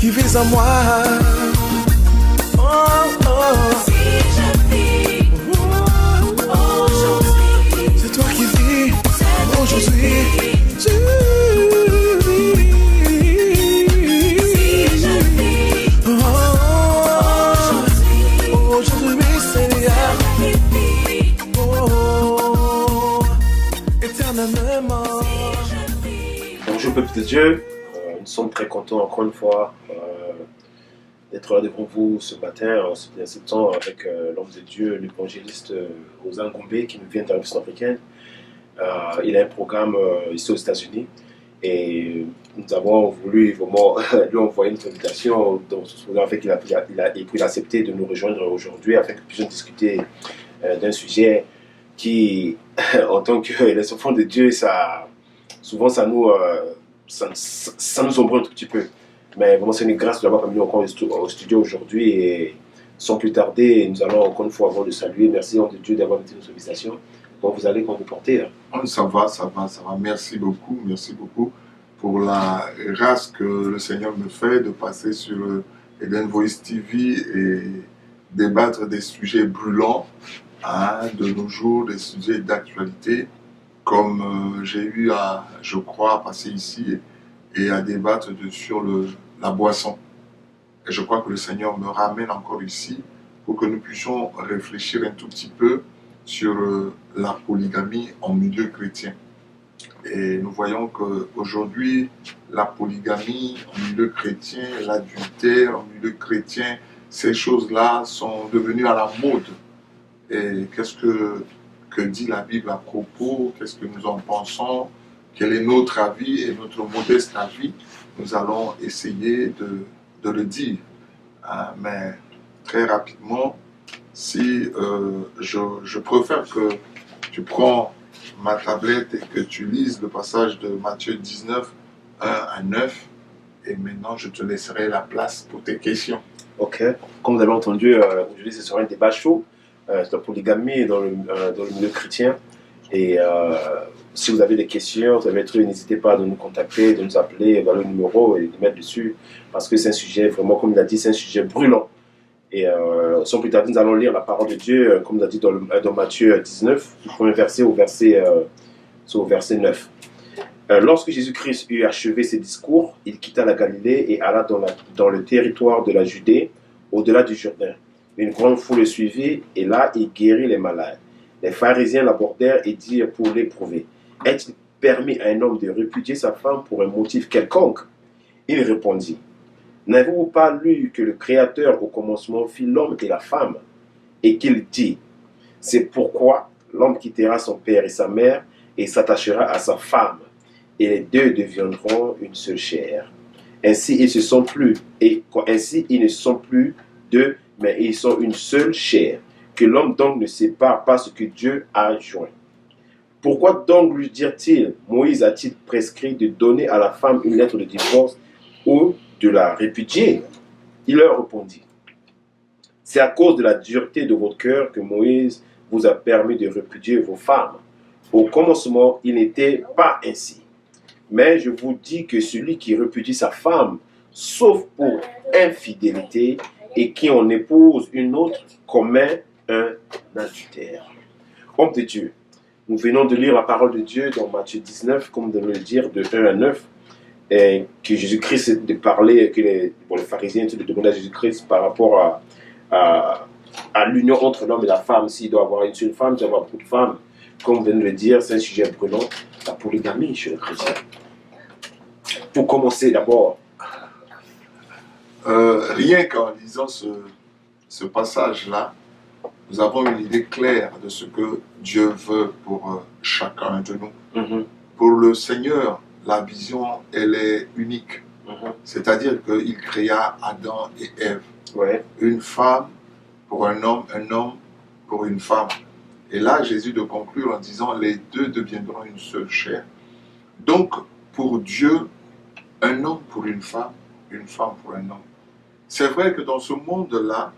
qui vis en moi. Oh, oh. Si je vis aujourd'hui, C'est toi qui vis aujourd'hui. Si je vis Aujourd'hui, Seigneur. Oh, éternellement. Bonjour peuple de Dieu, nous sommes très contents encore une fois d'être là devant vous ce matin, en ce 1er septembre, avec l'homme de Dieu, l'évangéliste Rosan Gombe, qui nous vient de la République africaine. Il a un programme ici aux États-Unis et nous avons voulu vraiment lui envoyer une invitation dans ce programme, fait qu'il a accepté de nous rejoindre aujourd'hui afin que nous puissions discuter d'un sujet qui, en tant que les enfants de Dieu, souvent ça nous ombre un tout petit peu. Mais vraiment, c'est une grâce de l'avoir parmi nous encore au studio aujourd'hui. Et sans plus tarder, nous allons encore une fois avant de saluer. Merci, homme de Dieu, d'avoir été notre invitation. Comment vous allez, comment vous portez? Ça va. Merci beaucoup pour la grâce que le Seigneur me fait de passer sur Eden Voice TV et débattre des sujets brûlants de nos jours, des sujets d'actualité, comme j'ai eu à, je crois, passer ici et à débattre sur la boisson. Et je crois que le Seigneur me ramène encore ici pour que nous puissions réfléchir un tout petit peu sur la polygamie en milieu chrétien. Et nous voyons qu'aujourd'hui, la polygamie en milieu chrétien, l'adultère en milieu chrétien, ces choses-là sont devenues à la mode. Et qu'est-ce que dit la Bible à propos? Qu'est-ce que nous en pensons? Quel est notre avis et notre modeste avis? Nous allons essayer de le dire. Mais très rapidement, si je préfère que tu prends ma tablette et que tu lises le passage de Matthieu 19, 1 à 9, et maintenant je te laisserai la place pour tes questions. Ok. Comme vous avez entendu, aujourd'hui ce sera un débat chaud sur la polygamie dans le milieu chrétien. Et si vous avez des questions, vous avez trouvé, n'hésitez pas à nous contacter, de nous appeler, vers le numéro et de mettre dessus, parce que c'est un sujet vraiment, comme il a dit, c'est un sujet brûlant. Et sans plus tarder, nous allons lire la parole de Dieu, comme il a dit dans Matthieu 19, du premier verset au verset 9. Lorsque Jésus-Christ eut achevé ses discours, il quitta la Galilée et alla dans le territoire de la Judée, au-delà du Jourdain. Une grande foule le suivit, et là, il guérit les malades. Les pharisiens l'abordèrent et dirent pour l'éprouver: est-il permis à un homme de répudier sa femme pour un motif quelconque? Il répondit: n'avez-vous pas lu que le Créateur au commencement fit l'homme et la femme, et qu'il dit: c'est pourquoi l'homme quittera son père et sa mère et s'attachera à sa femme, et les deux deviendront une seule chair. Ainsi ils ne sont plus deux, mais ils sont une seule chair. Que l'homme donc ne sépare pas ce que Dieu a joint. Pourquoi donc lui dirent-ils: Moïse a-t-il prescrit de donner à la femme une lettre de divorce ou de la répudier? Il leur répondit: c'est à cause de la dureté de votre cœur que Moïse vous a permis de répudier vos femmes. Au commencement, il n'était pas ainsi. Mais je vous dis que celui qui répudie sa femme, sauf pour infidélité, et qui en épouse une autre, commet un adultère. Homme de Dieu, nous venons de lire la parole de Dieu dans Matthieu 19, comme de le dire, de 1 à 9, et que Jésus-Christ de parler, que les pharisiens de demander à Jésus-Christ par rapport à l'union entre l'homme et la femme, s'il doit avoir une seule femme, s'il doit avoir beaucoup de femmes. Comme on vient de le dire, c'est un sujet brûlant, la polygamie chez le chrétien. Pour commencer d'abord, rien qu'en lisant ce passage-là, nous avons une idée claire de ce que Dieu veut pour chacun de nous. Pour le Seigneur, la vision, elle est unique. C'est-à-dire qu'il créa Adam et Ève. Ouais. Une femme pour un homme pour une femme. Et là, Jésus de conclure en disant: les deux deviendront une seule chair. Donc, pour Dieu, un homme pour une femme pour un homme. C'est vrai que dans ce monde-là,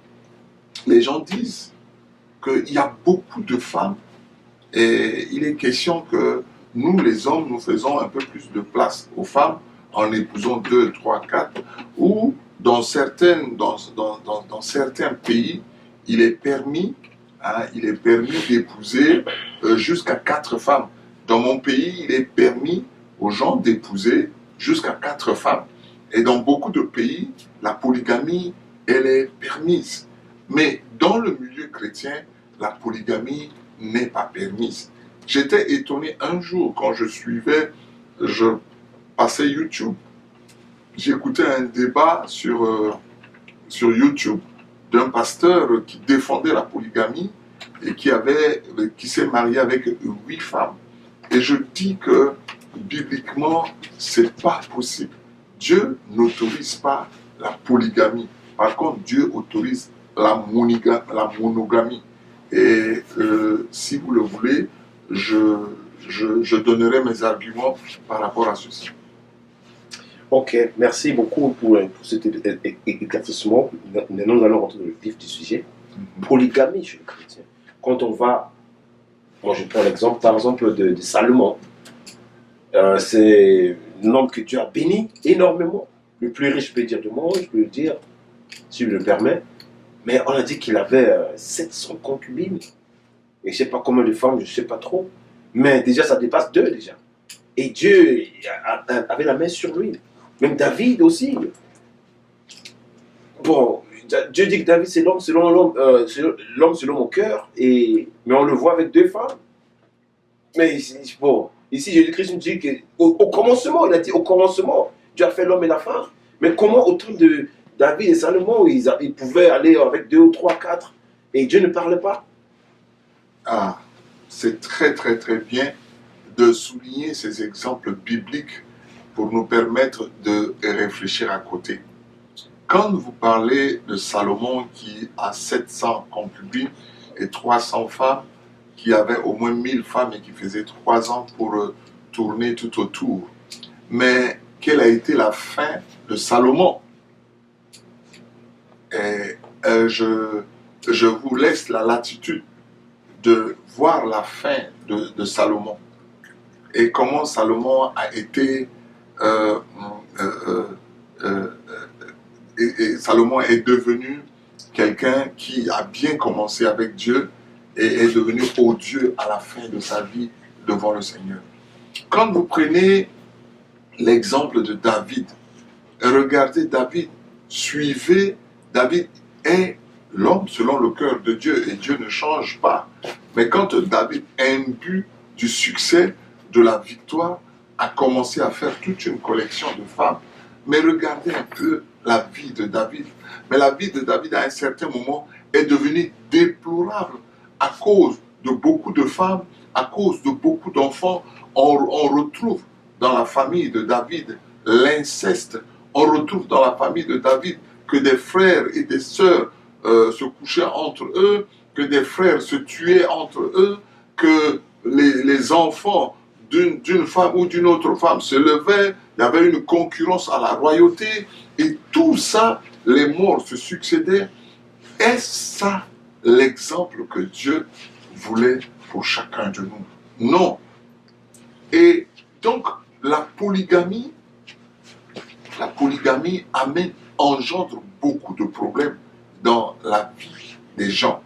les gens disent qu'il y a beaucoup de femmes et il est question que nous, les hommes, nous faisons un peu plus de place aux femmes en épousant 2, 3, 4 ou dans certains pays, il est permis d'épouser jusqu'à 4 femmes. Dans mon pays, il est permis aux gens d'épouser jusqu'à 4 femmes. Et dans beaucoup de pays, la polygamie, elle est permise. Mais dans le milieu chrétien, la polygamie n'est pas permise. J'étais étonné un jour quand je passais YouTube. J'écoutais un débat sur YouTube d'un pasteur qui défendait la polygamie et qui s'est marié avec 8 femmes. Et je dis que bibliquement, c'est pas possible. Dieu n'autorise pas la polygamie. Par contre, Dieu autorise la monogamie. Et si vous le voulez, je donnerai mes arguments par rapport à ceci. Ok, merci beaucoup pour cet éclaircissement. Maintenant, nous allons rentrer dans le vif du sujet. Polygamie chez le chrétien. Quand on va, moi je prends l'exemple par exemple de Salomon. C'est un homme que Dieu a béni énormément. Le plus riche, je peux dire, du monde, je peux le dire, si je le permets. Mais on a dit qu'il avait 700 concubines. Et je ne sais pas combien de femmes, je ne sais pas trop. Mais déjà, ça dépasse 2 déjà. Et Dieu avait la main sur lui. Même David aussi. Bon, Dieu dit que David, c'est l'homme selon mon cœur. Mais on le voit avec 2 femmes. Mais bon, ici, Jésus-Christ nous dit qu'au commencement, il a dit au commencement, Dieu a fait l'homme et la femme. Mais comment au temps de David et Salomon, ils pouvaient aller avec 2 ou 3, 4 et Dieu ne parlait pas? Ah, c'est très très très bien de souligner ces exemples bibliques pour nous permettre de réfléchir à côté. Quand vous parlez de Salomon qui a 700 concubines et 300 femmes, qui avait au moins 1000 femmes et qui faisait 3 ans pour tourner tout autour. Mais quelle a été la fin de Salomon? Et je vous laisse la latitude de voir la fin de Salomon et comment Salomon a été et Salomon est devenu quelqu'un qui a bien commencé avec Dieu et est devenu odieux à la fin de sa vie devant le Seigneur. Quand vous prenez l'exemple de David, regardez David, suivez, David est l'homme selon le cœur de Dieu et Dieu ne change pas. Mais quand David, imbu du succès, de la victoire, a commencé à faire toute une collection de femmes, mais regardez un peu la vie de David. Mais la vie de David, à un certain moment, est devenue déplorable à cause de beaucoup de femmes, à cause de beaucoup d'enfants. On retrouve dans la famille de David l'inceste. On retrouve dans la famille de David que des frères et des sœurs se couchaient entre eux, que des frères se tuaient entre eux, que les enfants d'une femme ou d'une autre femme se levaient, il y avait une concurrence à la royauté, et tout ça, les morts se succédaient. Est-ce ça l'exemple que Dieu voulait pour chacun de nous? Non. Et donc, la polygamie engendre beaucoup de problèmes dans la vie des gens.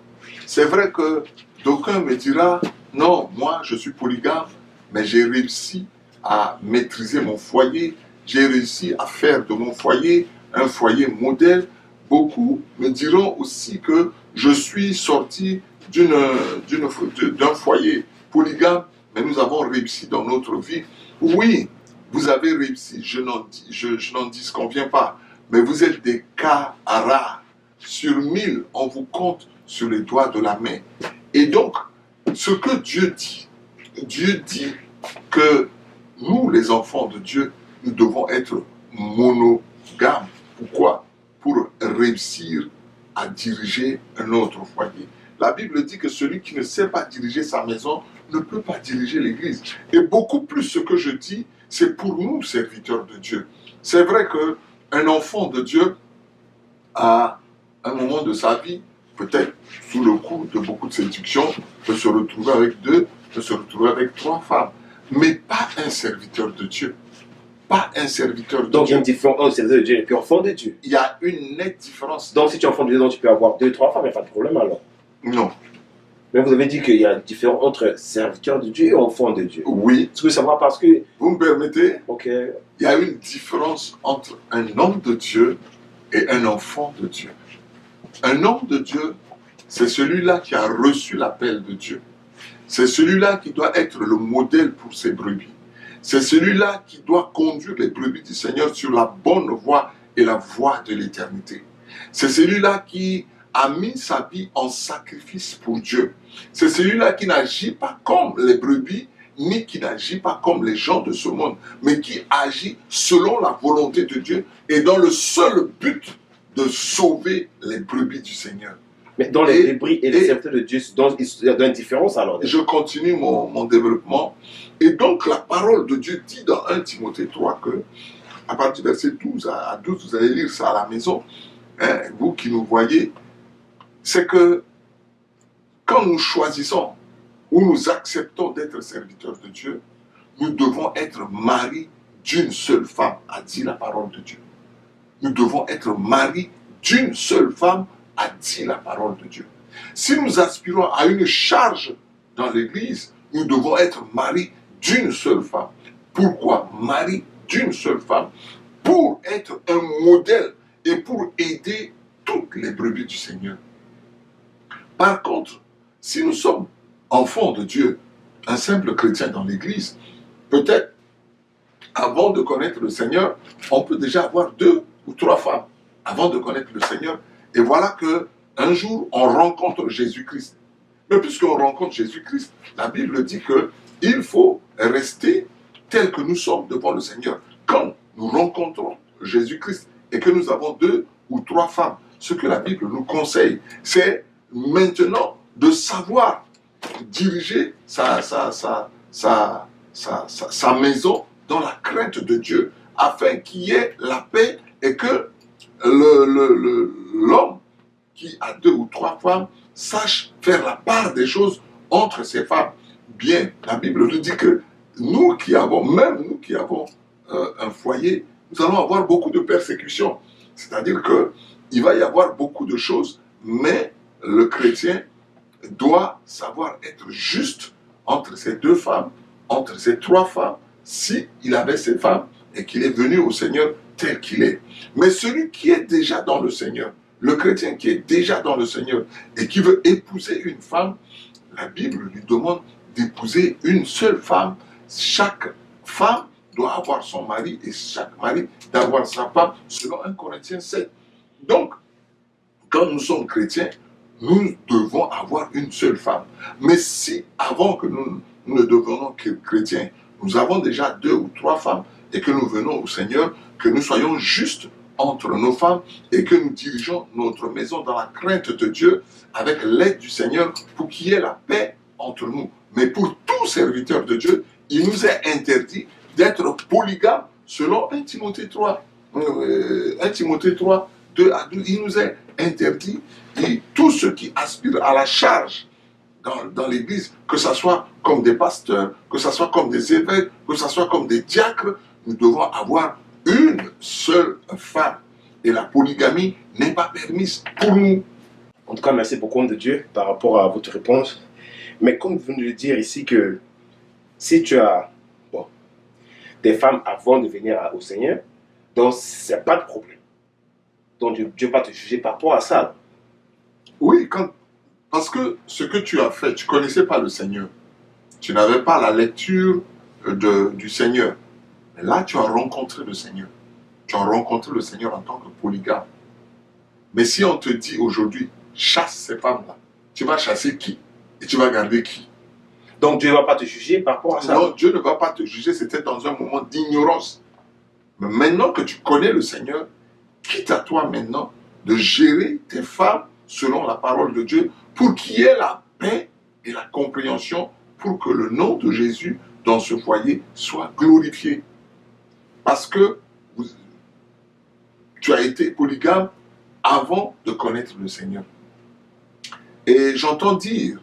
C'est vrai que d'aucuns me diront, non, moi je suis polygame, mais j'ai réussi à maîtriser mon foyer, j'ai réussi à faire de mon foyer un foyer modèle. Beaucoup me diront aussi que je suis sorti d'un foyer polygame, mais nous avons réussi dans notre vie. Oui, vous avez réussi, je n'en disconviens pas, mais vous êtes des cas rares. Sur 1000, on vous compte sur les doigts de la main. Et donc, ce que Dieu dit que nous, les enfants de Dieu, nous devons être monogames. Pourquoi? Pour réussir à diriger un autre foyer. La Bible dit que celui qui ne sait pas diriger sa maison ne peut pas diriger l'église. Et beaucoup plus ce que je dis, c'est pour nous, serviteurs de Dieu. C'est vrai qu'un enfant de Dieu, à un moment de sa vie, peut-être sous le coup de beaucoup de séductions, peut se retrouver avec 2, peut se retrouver avec 3 femmes. Mais pas un serviteur de Dieu. pas un serviteur de Donc il y a Dieu. une différence entre serviteur de Dieu et puis enfant de Dieu. Il y a une nette différence. Donc si tu es enfant de Dieu, donc tu peux avoir 2, 3 femmes, il n'y a pas de problème alors. Non. Mais vous avez dit qu'il y a une différence entre serviteur de Dieu et enfant de Dieu. Oui, Tu veux savoir parce que, vous me permettez, ok, il y a une différence entre un homme de Dieu et un enfant de Dieu. Un homme de Dieu, c'est celui-là qui a reçu l'appel de Dieu. C'est celui-là qui doit être le modèle pour ses brebis. C'est celui-là qui doit conduire les brebis du Seigneur sur la bonne voie et la voie de l'éternité. C'est celui-là qui a mis sa vie en sacrifice pour Dieu. C'est celui-là qui n'agit pas comme les brebis, ni qui n'agit pas comme les gens de ce monde, mais qui agit selon la volonté de Dieu et dans le seul but de sauver les brebis du Seigneur. mais dans les brebis et les serviteurs de Dieu, il y a une différence alors. Je continue mon développement. Et donc la parole de Dieu dit dans 1 Timothée 3 que, à partir du verset 12 à 12, vous allez lire ça à la maison, hein, vous qui nous voyez, c'est que quand nous choisissons ou nous acceptons d'être serviteurs de Dieu, nous devons être maris d'une seule femme, a dit la parole de Dieu. Nous devons être maris d'une seule femme, a dit la parole de Dieu. Si nous aspirons à une charge dans l'Église, nous devons être maris d'une seule femme. Pourquoi maris d'une seule femme? Pour être un modèle et pour aider toutes les brebis du Seigneur. Par contre, si nous sommes enfants de Dieu, un simple chrétien dans l'Église, peut-être avant de connaître le Seigneur, on peut déjà avoir 2 ou 3 femmes avant de connaître le Seigneur. Et voilà que un jour, on rencontre Jésus-Christ. Mais puisqu'on rencontre Jésus-Christ, la Bible dit qu'il faut rester tel que nous sommes devant le Seigneur. Quand nous rencontrons Jésus-Christ et que nous avons 2 ou 3 femmes, ce que la Bible nous conseille, c'est maintenant de savoir diriger sa maison dans la crainte de Dieu, afin qu'il y ait la paix et que l'homme qui a 2 ou 3 femmes sache faire la part des choses entre ces femmes. Bien, la Bible nous dit que nous qui avons un foyer, nous allons avoir beaucoup de persécutions. C'est-à-dire qu'il va y avoir beaucoup de choses, mais le chrétien doit savoir être juste entre ces 2 femmes, entre ces 3 femmes, s'il avait ces femmes et qu'il est venu au Seigneur tel qu'il est. Mais celui qui est déjà dans le Seigneur, le chrétien qui est déjà dans le Seigneur et qui veut épouser une femme, la Bible lui demande d'épouser une seule femme. Chaque femme doit avoir son mari et chaque mari d'avoir sa femme, selon 1 Corinthiens 7. Donc, quand nous sommes chrétiens, nous devons avoir une seule femme. Mais si, avant que nous ne devenions chrétiens, nous avons déjà 2 ou 3 femmes et que nous venons au Seigneur, que nous soyons justes entre nos femmes et que nous dirigeons notre maison dans la crainte de Dieu avec l'aide du Seigneur pour qu'il y ait la paix entre nous. Mais pour tout serviteur de Dieu, il nous est interdit d'être polygame selon 1 Timothée 3. 1 Timothée 3, 2 à 12, il nous est interdit. Et tous ceux qui aspirent à la charge dans l'Église, que ce soit comme des pasteurs, que ce soit comme des évêques, que ce soit comme des diacres, nous devons avoir une seule femme. Et la polygamie n'est pas permise pour nous. En tout cas, merci beaucoup de Dieu par rapport à votre réponse. Mais comme vous venez de le dire ici que si tu as des femmes avant de venir au Seigneur, donc il n'y a pas de problème. Donc Dieu va te juger par rapport à ça. Oui, parce que ce que tu as fait, tu ne connaissais pas le Seigneur. Tu n'avais pas la lecture du Seigneur. Mais là, tu as rencontré le Seigneur. Tu as rencontré le Seigneur en tant que polygame. Mais si on te dit aujourd'hui, chasse ces femmes-là, tu vas chasser qui? Et tu vas garder qui? Donc Dieu ne va pas te juger par rapport à ça. Non, Dieu ne va pas te juger, c'était dans un moment d'ignorance. Mais maintenant que tu connais le Seigneur, quitte à toi maintenant de gérer tes femmes selon la parole de Dieu pour qu'il y ait la paix et la compréhension pour que le nom de Jésus dans ce foyer soit glorifié. Parce que tu as été polygame avant de connaître le Seigneur. Et j'entends dire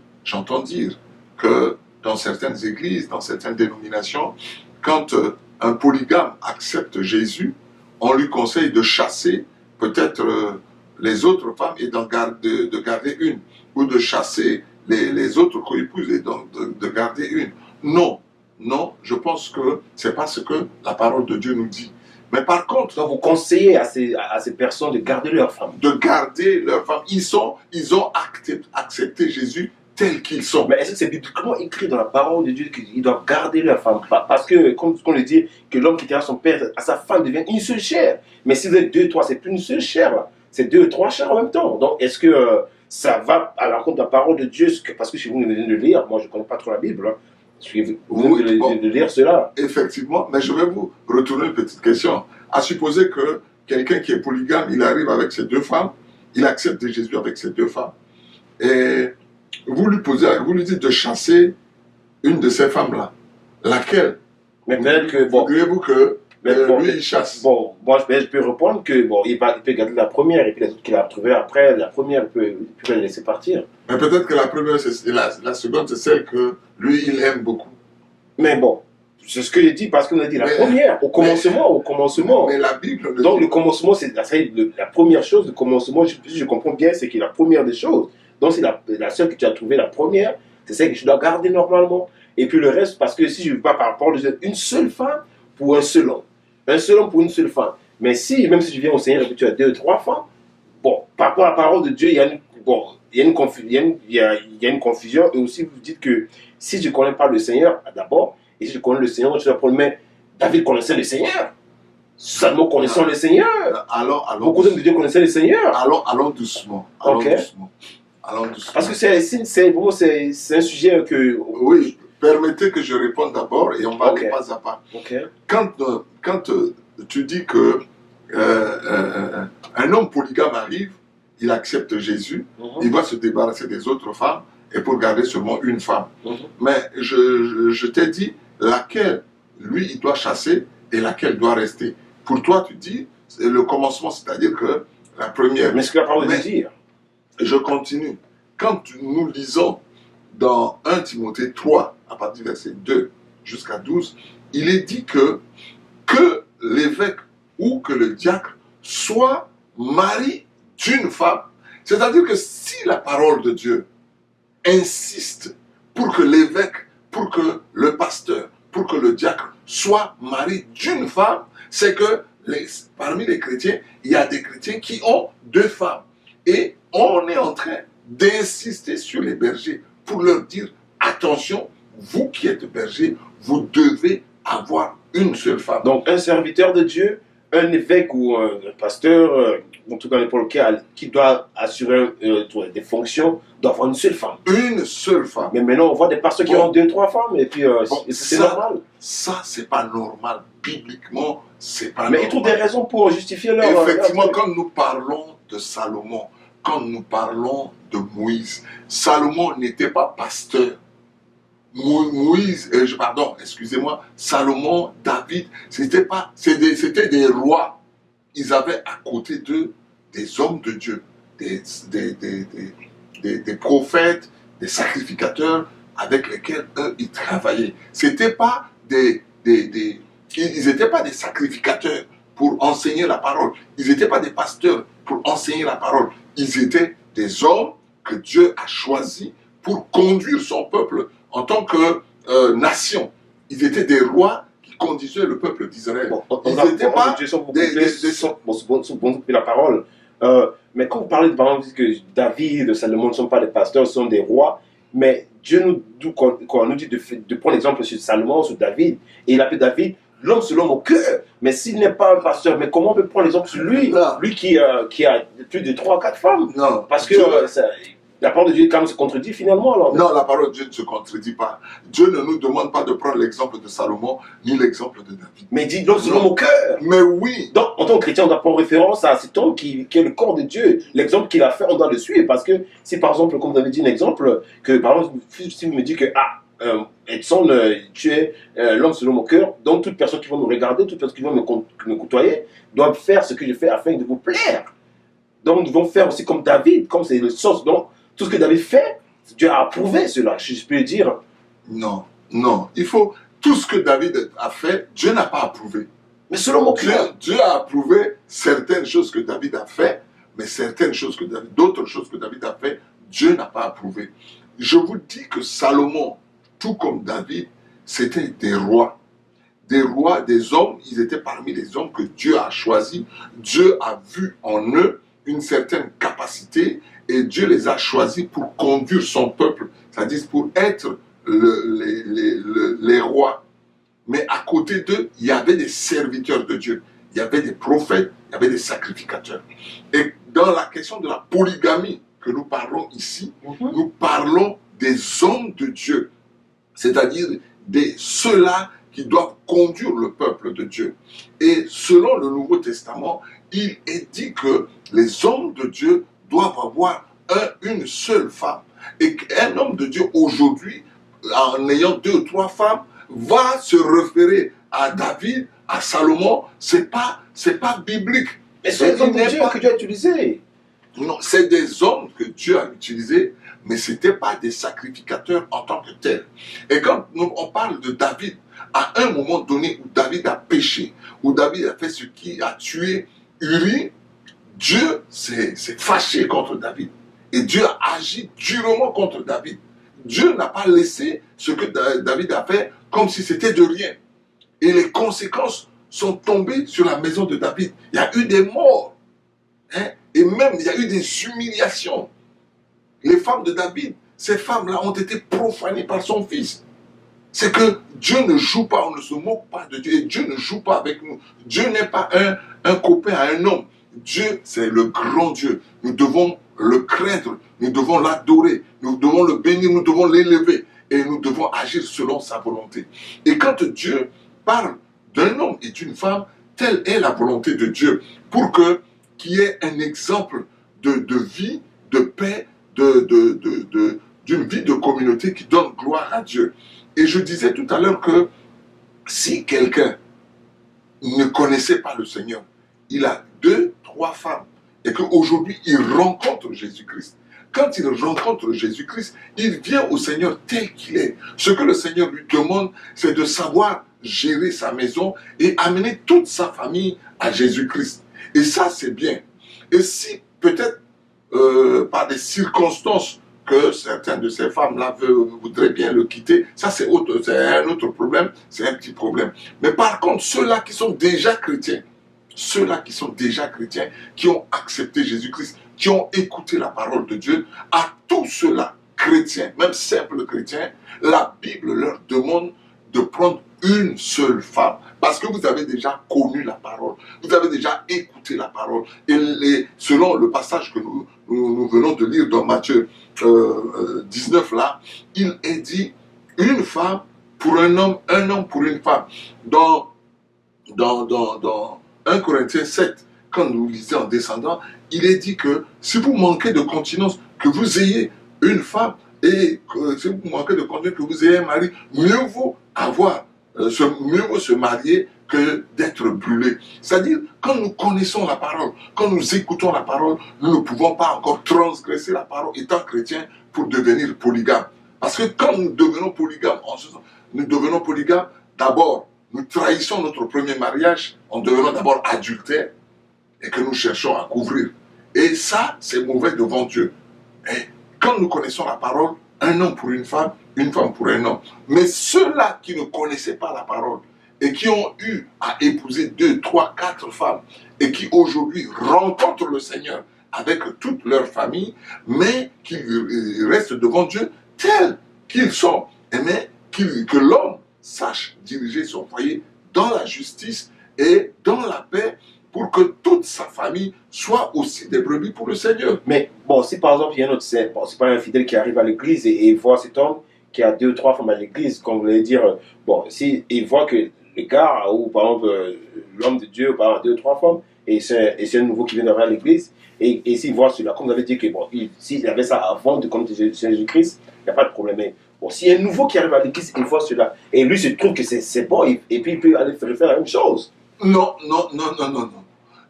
que dans certaines églises, dans certaines dénominations, quand un polygame accepte Jésus, on lui conseille de chasser peut-être les autres femmes et de garder une, ou de chasser les autres co-épouses et donc de garder une. Non, non, je pense que c'est pas ce que la parole de Dieu nous dit. Mais par contre, Donc vous conseillez à ces personnes de garder leur femme. de garder leur femme, ils ont accepté Jésus tel qu'ils sont. Mais est-ce que c'est bibliquement écrit dans la parole de Dieu qu'ils doivent garder leur femme? Parce que, comme on le dit, que l'homme qui quittera son père à sa femme devient une seule chair. Mais si vous êtes deux, trois, c'est plus une seule chair, là. C'est deux, trois chairs en même temps. Donc, est-ce que ça va à l'encontre de la parole de Dieu? Parce que si vous venez de lire, moi je ne connais pas trop la Bible, hein. Vous venez de lire cela. Effectivement, mais je vais vous retourner une petite question. À supposer que quelqu'un qui est polygame, il arrive avec ses deux femmes, il accepte Jésus avec ses deux femmes, et vous lui dites de chasser une de ces femmes-là. Laquelle? Mais peut-être que, bon, Voudriez-vous que lui, il chasse? Bon, moi je peux répondre que bon, il peut garder la première et puis les autres qu'il a trouvées après, la première, il peut la laisser partir. Mais peut-être que la première, la seconde, c'est celle que lui, il aime beaucoup. Mais bon, c'est ce que j'ai dit parce qu'on a dit la première, au commencement. Mais la Bible... Donc le commencement, c'est la première chose, le commencement, si je comprends bien, c'est que la première des choses. Donc c'est la seule que tu as trouvée, la première, c'est celle que tu dois garder normalement. Et puis le reste, parce que si je ne veux pas par rapport à une seule femme pour un seul homme. Un seul homme pour une seule femme. Mais si, même si tu viens au Seigneur et que tu as deux ou trois femmes, bon, par rapport à la parole de Dieu, il y a une confusion. Et aussi, vous dites que si je ne connais pas le Seigneur, d'abord, et si je connais le Seigneur, je dois prendre, mais David connaissait le Seigneur. Seulement connaissant le Seigneur. Beaucoup d'hommes de Dieu connaissaient le Seigneur. Allons doucement. Allons doucement. Parce que c'est un sujet que... Oui, permettez que je réponde d'abord et on va aller pas à pas. Quand tu dis que un homme polygame arrive, il accepte Jésus, il va se débarrasser des autres femmes et pour garder seulement une femme. Mais je t'ai dit laquelle lui il doit chasser et laquelle doit rester. Pour toi, tu dis le commencement, c'est-à-dire que la première. Mais ce que la parole veut dire. Je continue. Quand nous lisons dans 1 Timothée 3, à partir du verset 2 jusqu'à 12, il est dit que l'évêque ou que le diacre soit mari d'une femme. C'est-à-dire que si la parole de Dieu insiste pour que l'évêque, pour que le pasteur, pour que le diacre soit mari d'une femme, c'est que parmi les chrétiens, il y a des chrétiens qui ont deux femmes. Et on est en train d'insister sur les bergers pour leur dire, attention, vous qui êtes bergers, vous devez avoir une seule femme. Donc un serviteur de Dieu, un évêque ou un pasteur, en tout cas n'importe lequel, qui doit assurer des fonctions, doit avoir une seule femme. Une seule femme. Mais maintenant, on voit des pasteurs qui ont deux, trois femmes, et puis c'est normal. Ça, c'est pas normal. Bibliquement, c'est pas Mais normal. ils trouvent des raisons pour justifier leur... Effectivement, quand nous parlons de Salomon, quand nous parlons de Moïse, Salomon n'était pas pasteur. Salomon, David, c'était des rois. Ils avaient à côté d'eux des hommes de Dieu, des prophètes, des sacrificateurs avec lesquels eux, ils travaillaient. C'était pas ils n'étaient pas des sacrificateurs pour enseigner la parole. Ils n'étaient pas des pasteurs pour enseigner la parole. Ils étaient des hommes que Dieu a choisis pour conduire son peuple en tant que nation. Ils étaient des rois qui conduisaient le peuple d'Israël. Ils n'étaient pas la parole. Mais quand vous parlez de, par exemple, que David, de Salomon ne sont pas des pasteurs, ce sont des rois, mais Dieu nous dit de prendre l'exemple sur Salomon, sur David, et il appelle David l'homme selon mon cœur. Mais s'il n'est pas un pasteur, mais comment on peut prendre l'exemple sur lui, lui qui a plus de 3 à 4 femmes? Non. Parce que la parole de Dieu quand même se contredit finalement alors. Non, la parole de Dieu ne se contredit pas. Dieu ne nous demande pas de prendre l'exemple de Salomon ni l'exemple de David. Mais il dit l'homme selon mon cœur. Mais oui. Donc en tant que chrétien, on doit prendre référence à cet homme qui est le corps de Dieu. L'exemple qu'il a fait, on doit le suivre. Parce que si par exemple, comme vous avez dit un exemple, que par exemple, si vous me dites que Edson, tu es l'homme selon mon cœur, donc toute personne qui va me regarder, toute personne qui va me côtoyer, doit faire ce que je fais afin de vous plaire. Donc nous devons faire aussi comme David, comme c'est le sens. Donc tout ce que David fait, Dieu a approuvé cela, je peux dire. Non, non. Il faut tout ce que David a fait, Dieu n'a pas approuvé. Mais selon mon cœur, Dieu a approuvé certaines choses que David a fait, mais d'autres choses que David a fait, Dieu n'a pas approuvé. Je vous dis que Salomon, tout comme David, c'était des rois. Des rois, des hommes, ils étaient parmi les hommes que Dieu a choisis. Dieu a vu en eux une certaine capacité et Dieu les a choisis pour conduire son peuple, c'est-à-dire pour être les rois. Mais à côté d'eux, il y avait des serviteurs de Dieu, il y avait des prophètes, il y avait des sacrificateurs. Et dans la question de la polygamie que nous parlons ici, nous parlons des hommes de Dieu, c'est-à-dire ceux-là qui doivent conduire le peuple de Dieu. Et selon le Nouveau Testament, il est dit que les hommes de Dieu doivent avoir une seule femme. Et qu'un homme de Dieu aujourd'hui, en ayant 2 ou 3 femmes, va se référer à David, à Salomon, c'est pas biblique. mais c'est les hommes de Dieu que Dieu a utilisés. Non, c'est des hommes que Dieu a utilisés, mais ce n'étaient pas des sacrificateurs en tant que tels. Et quand on parle de David, à un moment donné où David a péché, où David a fait ce qui a tué Uri, Dieu s'est fâché contre David. Et Dieu a agi durement contre David. Dieu n'a pas laissé ce que David a fait comme si c'était de rien. Et les conséquences sont tombées sur la maison de David. Il y a eu des morts. Hein? Et même, il y a eu des humiliations. Les femmes de David, ces femmes-là ont été profanées par son fils. C'est que Dieu ne joue pas, on ne se moque pas de Dieu. Et Dieu ne joue pas avec nous. Dieu n'est pas un copain à un homme. Dieu, c'est le grand Dieu. Nous devons le craindre, nous devons l'adorer, nous devons le bénir, nous devons l'élever. Et nous devons agir selon sa volonté. Et quand Dieu parle d'un homme et d'une femme, telle est la volonté de Dieu. Pour qu'il y ait un exemple de vie, de paix, d'une vie de communauté qui donne gloire à Dieu. Et je disais tout à l'heure que si quelqu'un ne connaissait pas le Seigneur, il a 2, 3 femmes, et qu'aujourd'hui il rencontre Jésus-Christ. Quand il rencontre Jésus-Christ, il vient au Seigneur tel qu'il est. Ce que le Seigneur lui demande, c'est de savoir gérer sa maison et amener toute sa famille à Jésus-Christ. Et ça, c'est bien. Et si peut-être par des circonstances que certaines de ces femmes-là voudraient bien le quitter, ça c'est un autre problème, c'est un petit problème. Mais par contre, ceux-là qui sont déjà chrétiens, qui ont accepté Jésus-Christ, qui ont écouté la parole de Dieu, à tous ceux-là, chrétiens, même simples chrétiens, la Bible leur demande de prendre une seule femme. Parce que vous avez déjà connu la parole, vous avez déjà écouté la parole. Et selon le passage que nous venons de lire dans Matthieu 19 là, il est dit une femme pour un homme pour une femme. Dans 1 Corinthiens 7, quand nous lisons en descendant, il est dit que si vous manquez de continence, que vous ayez une femme, et que si vous manquez de continence, que vous ayez un mari, mieux vaut se marier que d'être brûlé. C'est-à-dire, quand nous connaissons la parole, quand nous écoutons la parole, nous ne pouvons pas encore transgresser la parole étant chrétiens pour devenir polygames. Parce que quand nous devenons polygames, d'abord, nous trahissons notre premier mariage en devenant d'abord adultères et que nous cherchons à couvrir. Et ça, c'est mauvais devant Dieu. Et quand nous connaissons la parole, un homme pour une femme pour un homme. Mais ceux-là qui ne connaissaient pas la parole et qui ont eu à épouser 2, 3, 4 femmes et qui aujourd'hui rencontrent le Seigneur avec toute leur famille, mais qui restent devant Dieu tels qu'ils sont, mais que l'homme sache diriger son foyer dans la justice et dans la paix pour que toute sa famille soit aussi des brebis pour le Seigneur. Mais bon, si par exemple il y a un autre, c'est pas un fidèle qui arrive à l'église et voit cet homme qui a 2 ou 3 femmes à l'église, comme vous voulez dire, bon, si il voit que le gars, ou par exemple l'homme de Dieu, par exemple 2 ou 3 femmes, et c'est un nouveau qui vient d'arriver à l'église, et s'il voit cela, comme vous avez dit que bon, s'il avait ça avant de connaître Jésus-Christ, il n'y a pas de problème. Mais bon, s'il y a un nouveau qui arrive à l'église, il voit cela, et lui se trouve que c'est bon, et puis il peut aller faire la même chose. Non.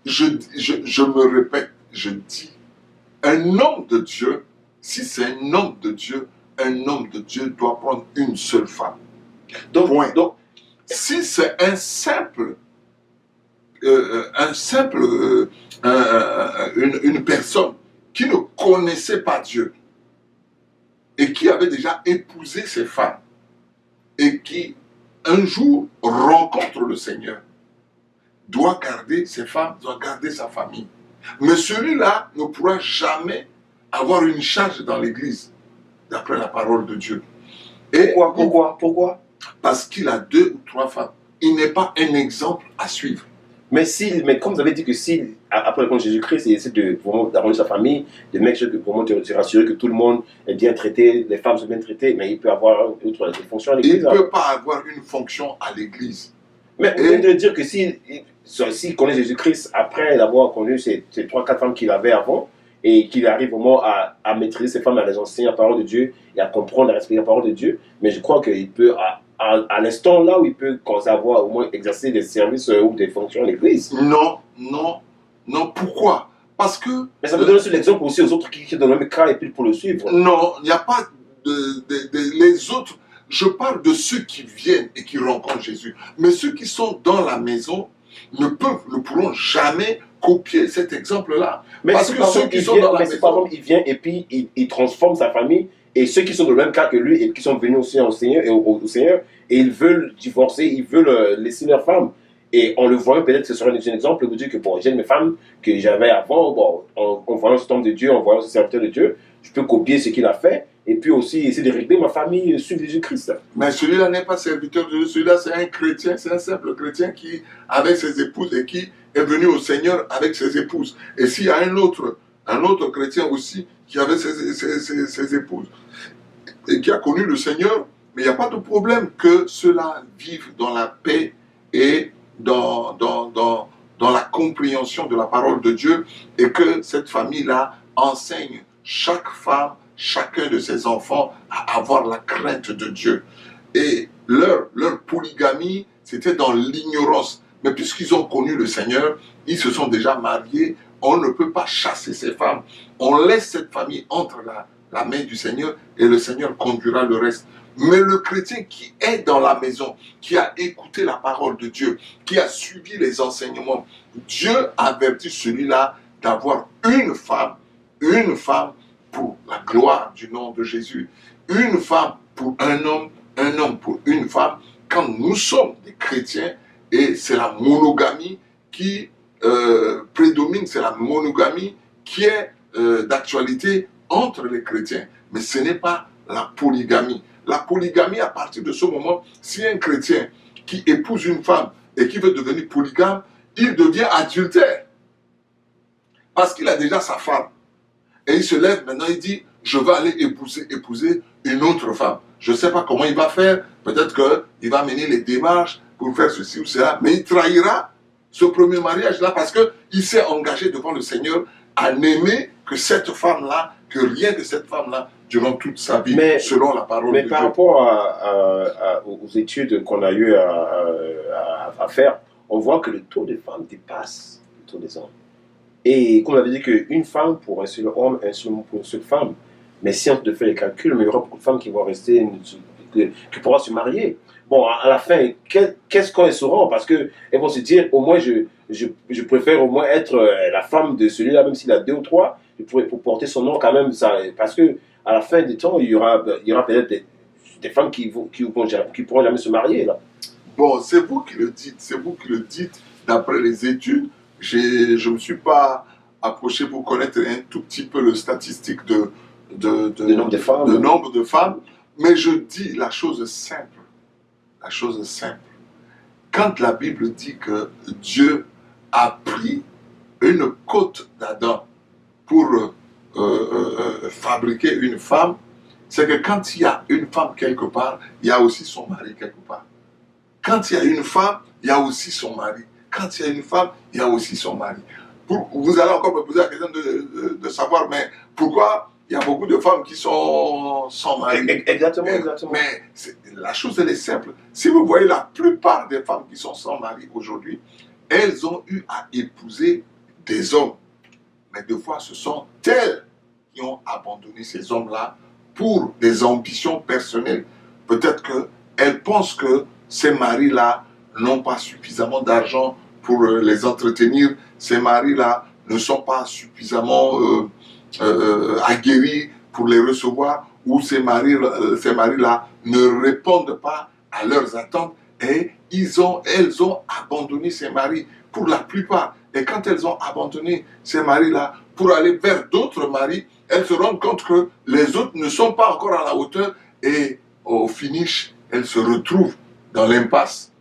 Je me répète, je dis, un homme de Dieu, si c'est un homme de Dieu doit prendre une seule femme. Donc si c'est une personne qui ne connaissait pas Dieu et qui avait déjà épousé ses femmes et qui un jour rencontre le Seigneur, doit garder ses femmes, doit garder sa famille. Mais celui-là ne pourra jamais avoir une charge dans l'église, d'après la parole de Dieu. Et Pourquoi? parce qu'il a 2 ou 3 femmes. Il n'est pas un exemple à suivre. Mais comme vous avez dit que si, après le compte de Jésus-Christ, il essaie de vraiment d'arranger sa famille, de make sure que vraiment te rassurer que tout le monde est bien traité, les femmes sont bien traitées, mais il peut avoir une autre fonction à Il l'église. ne peut pas avoir une fonction à l'église. Mais vous venez de dire que s'il connaît Jésus-Christ après avoir connu ces 3-4 femmes qu'il avait avant, et qu'il arrive vraiment à maîtriser ces femmes, à les enseigner la parole de Dieu, et à comprendre, à respecter la parole de Dieu, mais je crois qu'il peut, à l'instant là où il peut commencer à avoir au moins exercer des services ou des fonctions à l'église. Non, pourquoi? Parce que... Mais ça peut donner l'exemple aussi aux autres qui sont dans le même cas et puis pour le suivre. Non, il n'y a pas les autres. Je parle de ceux qui viennent et qui rencontrent Jésus. Mais ceux qui sont dans la maison ne pourront jamais copier cet exemple-là. Mais parce que ceux qui sont dans la maison... par exemple, il vient et puis il transforme sa famille, et ceux qui sont dans le même cas que lui et qui sont venus aussi au Seigneur, et ils veulent divorcer, ils veulent laisser leur femme. Et en le voyant, peut-être que ce serait un exemple pour dire que bon, j'ai mes femmes que j'avais avant, bon, en voyant cet homme de Dieu, en voyant ce serviteur de Dieu, je peux copier ce qu'il a fait, et puis aussi essayer de régler ma famille sur Jésus-Christ. Mais celui-là n'est pas serviteur de Dieu, celui-là c'est un chrétien, c'est un simple chrétien qui, avec ses épouses, et qui est venu au Seigneur avec ses épouses. Et s'il y a un autre chrétien aussi qui avait ses épouses, et qui a connu le Seigneur, mais il n'y a pas de problème que ceux-là vivent dans la paix et dans la compréhension de la parole de Dieu, et que cette famille-là enseigne chaque femme, chacun de ses enfants à avoir la crainte de Dieu. Et leur polygamie, c'était dans l'ignorance. Mais puisqu'ils ont connu le Seigneur, ils se sont déjà mariés, on ne peut pas chasser ces femmes. On laisse cette famille entre la main du Seigneur et le Seigneur conduira le reste. Mais le chrétien qui est dans la maison, qui a écouté la parole de Dieu, qui a suivi les enseignements, Dieu avertit celui-là d'avoir une femme pour la gloire du nom de Jésus, une femme pour un homme pour une femme, quand nous sommes des chrétiens, et c'est la monogamie qui prédomine, c'est la monogamie qui est d'actualité entre les chrétiens, mais ce n'est pas la polygamie. La polygamie, à partir de ce moment, si un chrétien qui épouse une femme et qui veut devenir polygame, il devient adultère. Parce qu'il a déjà sa femme. Et il se lève maintenant, il dit, je vais aller épouser une autre femme. Je ne sais pas comment il va faire. Peut-être qu'il va mener les démarches pour faire ceci ou cela. Mais il trahira ce premier mariage-là parce qu'il s'est engagé devant le Seigneur à n'aimer que cette femme-là, que rien que cette femme-là, durant toute sa vie, selon la parole de Dieu. Mais par rapport aux études qu'on a eu à faire, on voit que le taux des femmes dépasse le taux des hommes. Et comme on avait dit qu'une femme pour un seul homme, un seul homme pour une seule femme. Mais si on fait les calculs, mais il y aura beaucoup de femmes qui vont rester, qui pourront se marier. Bon, à la fin, qu'est-ce qu'elles sauront? Parce qu'elles vont se dire, au moins, je préfère au moins être la femme de celui-là, même s'il a 2 ou 3, pour porter son nom quand même. Parce que à la fin du temps, il y aura peut-être des femmes qui pourront jamais se marier. Là. Bon, c'est vous qui le dites, d'après les études. Je ne me suis pas approché pour connaître un tout petit peu le statistique de nombre de femmes, mais je dis la chose simple. Quand la Bible dit que Dieu a pris une côte d'Adam pour fabriquer une femme, c'est que quand il y a une femme quelque part, il y a aussi son mari quelque part. Quand il y a une femme, il y a aussi son mari. Quand il y a une femme, il y a aussi son mari. Vous allez encore me poser la question de savoir, mais pourquoi il y a beaucoup de femmes qui sont sans mari? Exactement. Mais la chose, elle est simple. Si vous voyez la plupart des femmes qui sont sans mari aujourd'hui, elles ont eu à épouser des hommes. Mais des fois, ce sont elles qui ont abandonné ces hommes-là pour des ambitions personnelles. Peut-être qu'elles pensent que ces maris-là n'ont pas suffisamment d'argent pour les entretenir. Ces maris-là ne sont pas suffisamment aguerris pour les recevoir, ou ces maris-là ne répondent pas à leurs attentes, et elles ont abandonné ces maris pour la plupart. Et quand elles ont abandonné ces maris-là pour aller vers d'autres maris, elles se rendent compte que les autres ne sont pas encore à la hauteur, et au finish, elles se retrouvent dans l'impasse.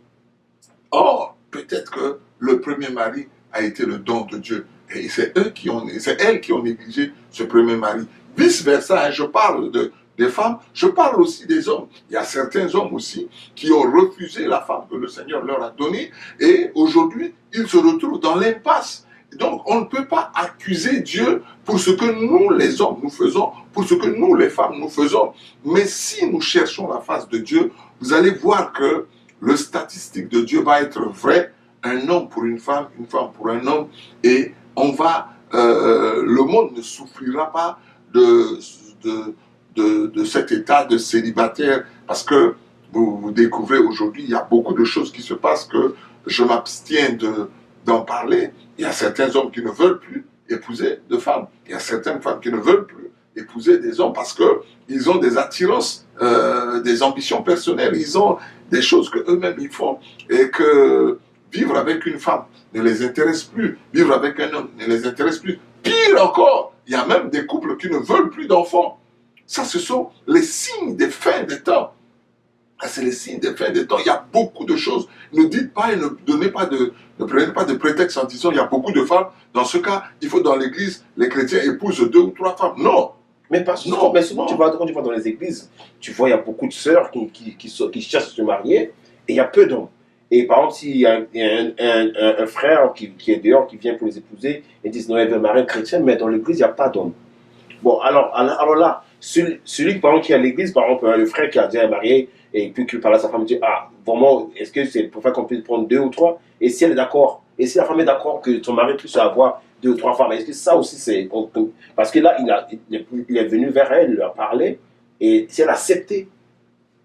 Or, peut-être que le premier mari a été le don de Dieu, et c'est elles qui ont négligé ce premier mari. Vice-versa, je parle des femmes, je parle aussi des hommes. Il y a certains hommes aussi qui ont refusé la femme que le Seigneur leur a donnée, et aujourd'hui, ils se retrouvent dans l'impasse. Donc, on ne peut pas accuser Dieu pour ce que nous, les hommes, nous faisons, pour ce que nous, les femmes, nous faisons. Mais si nous cherchons la face de Dieu, vous allez voir que le statistique de Dieu va être vrai, un homme pour une femme pour un homme, et le monde ne souffrira pas de cet état de célibataire, parce que vous découvrez aujourd'hui, il y a beaucoup de choses qui se passent que je m'abstiens d'en parler. Il y a certains hommes qui ne veulent plus épouser de femmes, il y a certaines femmes qui ne veulent plus épouser des hommes parce qu'ils ont des attirances, des ambitions personnelles, ils ont des choses qu'eux-mêmes ils font, et que vivre avec une femme ne les intéresse plus, vivre avec un homme ne les intéresse plus. Pire encore, il y a même des couples qui ne veulent plus d'enfants. Ça, ce sont les signes des fins des temps. C'est les signes des fins des temps. Il y a beaucoup de choses. Ne dites pas et ne prenez pas de prétexte en disant il y a beaucoup de femmes. Dans ce cas, il faut dans l'église, les chrétiens épousent 2 ou 3 femmes. Non. Mais souvent, quand tu vas dans les églises, tu vois, il y a beaucoup de sœurs qui cherchent à se marier, et il y a peu d'hommes. Et par exemple, s'il y a un frère qui est dehors, qui vient pour les épouser, ils disent non, elle veut marier un chrétien, mais dans l'église, il n'y a pas d'hommes. Bon, alors là, celui par exemple, qui est à l'église, par exemple, le frère qui a déjà marié, et puis qui parle à sa femme, dit ah, vraiment, est-ce que c'est pour faire qu'on puisse prendre 2 ou 3? Et si elle est d'accord, et si la femme est d'accord que son mari puisse avoir 2 ou 3 femmes, est-ce que ça aussi c'est. Parce que là, il est venu vers elle, il lui a parlé, et si elle a accepté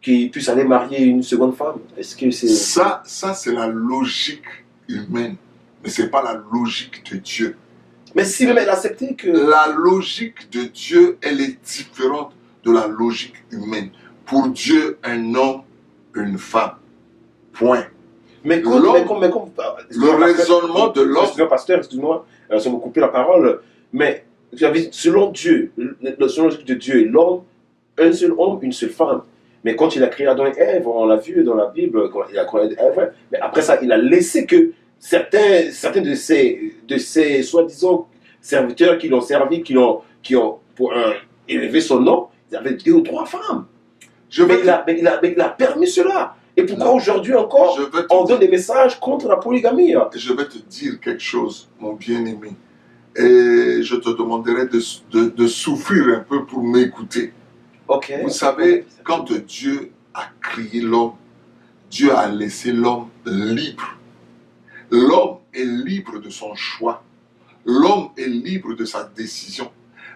qu'il puisse aller marier une seconde femme, est-ce que c'est. Ça c'est la logique humaine, mais ce n'est pas la logique de Dieu. Mais si même elle a accepté que. La logique de Dieu, elle est différente de la logique humaine. Pour Dieu, un homme, une femme. Point. Mais comme le raisonnement de l'homme. Excusez-moi, pasteur, excuse-moi, ça m'a coupé la parole. Mais selon Dieu, selon la logique de Dieu, l'homme, un seul homme, une seule femme. Mais quand il a créé Adam et Ève, on l'a vu dans la Bible, quand il a créé Ève, mais après ça, il a laissé que certains de ces soi-disant serviteurs qui l'ont servi, qui ont pour élever son nom, ils avaient 2 ou 3 femmes. Mais il a permis cela. Et pourquoi aujourd'hui encore, on donne des messages contre la polygamie? Je vais te dire quelque chose, mon bien-aimé. Et je te demanderai de souffrir un peu pour m'écouter. Okay. Vous savez, quand Dieu a créé l'homme, Dieu a laissé l'homme libre. L'homme est libre de son choix. L'homme est libre de sa décision.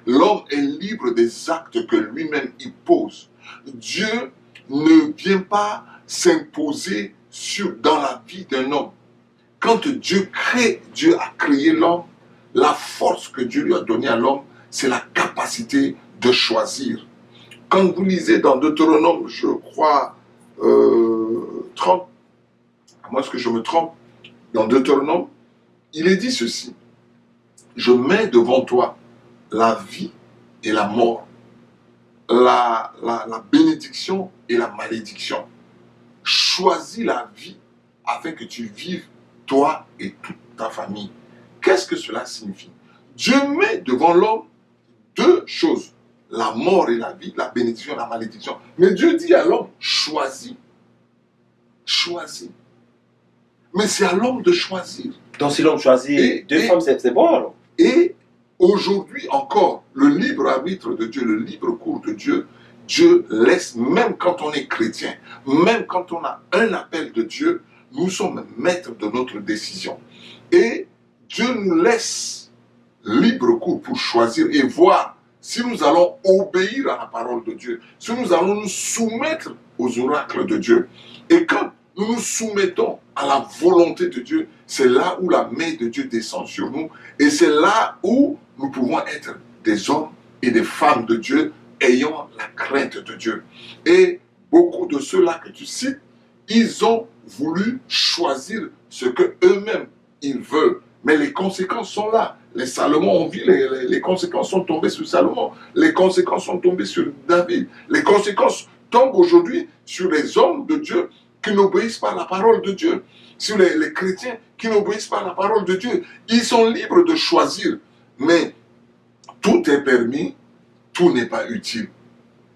L'homme est libre des actes que lui-même y pose. Dieu ne vient pas s'imposer dans la vie d'un homme. Quand Dieu a créé l'homme, la force que Dieu lui a donnée à l'homme, c'est la capacité de choisir. Quand vous lisez dans Deutéronome, je crois, 30, à moins que je me trompe, dans Deutéronome, il est dit ceci: je mets devant toi la vie et la mort, la bénédiction et la malédiction. Choisis la vie afin que tu vives, toi et toute ta famille. Qu'est-ce que cela signifie? Dieu met devant l'homme 2 choses, la mort et la vie, la bénédiction et la malédiction. Mais Dieu dit à l'homme, choisis. Choisis. Mais c'est à l'homme de choisir. Donc si l'homme choisit 2 femmes, c'est bon alors. Et aujourd'hui encore, le libre arbitre de Dieu, le libre cours de Dieu, Dieu laisse, même quand on est chrétien, même quand on a un appel de Dieu, nous sommes maîtres de notre décision. Et Dieu nous laisse libre cours pour choisir et voir si nous allons obéir à la parole de Dieu, si nous allons nous soumettre aux oracles de Dieu. Et quand nous nous soumettons à la volonté de Dieu, c'est là où la main de Dieu descend sur nous. Et c'est là où nous pouvons être des hommes et des femmes de Dieu ayant la crainte de Dieu. Et beaucoup de ceux-là que tu cites, ils ont voulu choisir ce que eux-mêmes ils veulent. Mais les conséquences sont là. Les Salomon ont vu, les conséquences sont tombées sur Salomon. Les conséquences sont tombées sur David. Les conséquences tombent aujourd'hui sur les hommes de Dieu qui n'obéissent pas à la parole de Dieu. Sur les chrétiens qui n'obéissent pas à la parole de Dieu. Ils sont libres de choisir. Mais tout est permis, tout n'est pas utile.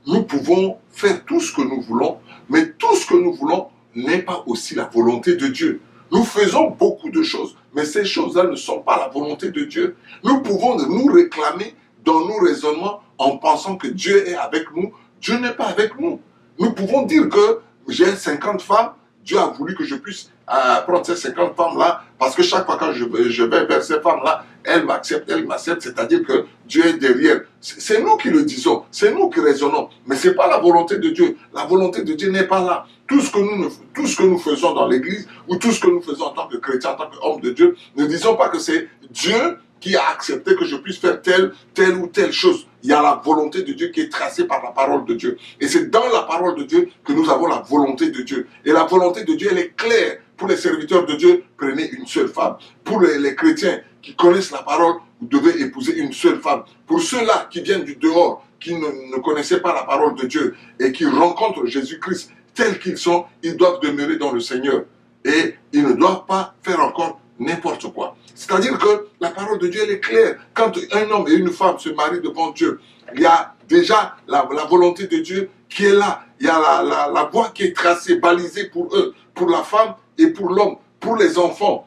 Nous pouvons faire tout ce que nous voulons, mais tout ce que nous voulons n'est pas aussi la volonté de Dieu. Nous faisons beaucoup de choses, mais ces choses-là ne sont pas la volonté de Dieu. Nous pouvons nous réclamer dans nos raisonnements en pensant que Dieu est avec nous. Dieu n'est pas avec nous. Nous pouvons dire que j'ai 50 femmes, Dieu a voulu que je puisse prendre ces 50 femmes-là, parce que chaque fois que je vais vers ces femmes-là, elles m'acceptent, c'est-à-dire que Dieu est derrière. C'est nous qui le disons, c'est nous qui raisonnons, mais ce n'est pas la volonté de Dieu. La volonté de Dieu n'est pas là. Tout ce que nous faisons dans l'église, ou tout ce que nous faisons en tant que chrétiens, en tant qu'hommes de Dieu, ne disons pas que c'est Dieu qui a accepté que je puisse faire telle ou telle chose. Il y a la volonté de Dieu qui est tracée par la parole de Dieu. Et c'est dans la parole de Dieu que nous avons la volonté de Dieu. Et la volonté de Dieu, elle est claire. Pour les serviteurs de Dieu, prenez une seule femme. Pour les chrétiens qui connaissent la parole, vous devez épouser une seule femme. Pour ceux-là qui viennent du dehors, qui ne connaissaient pas la parole de Dieu et qui rencontrent Jésus-Christ tels qu'ils sont, ils doivent demeurer dans le Seigneur. Et ils ne doivent pas faire encore n'importe quoi. C'est-à-dire que la parole de Dieu, elle est claire. Quand un homme et une femme se marient devant Dieu, il y a déjà la volonté de Dieu qui est là. Il y a la voie qui est tracée, balisée pour eux, pour la femme et pour l'homme, pour les enfants.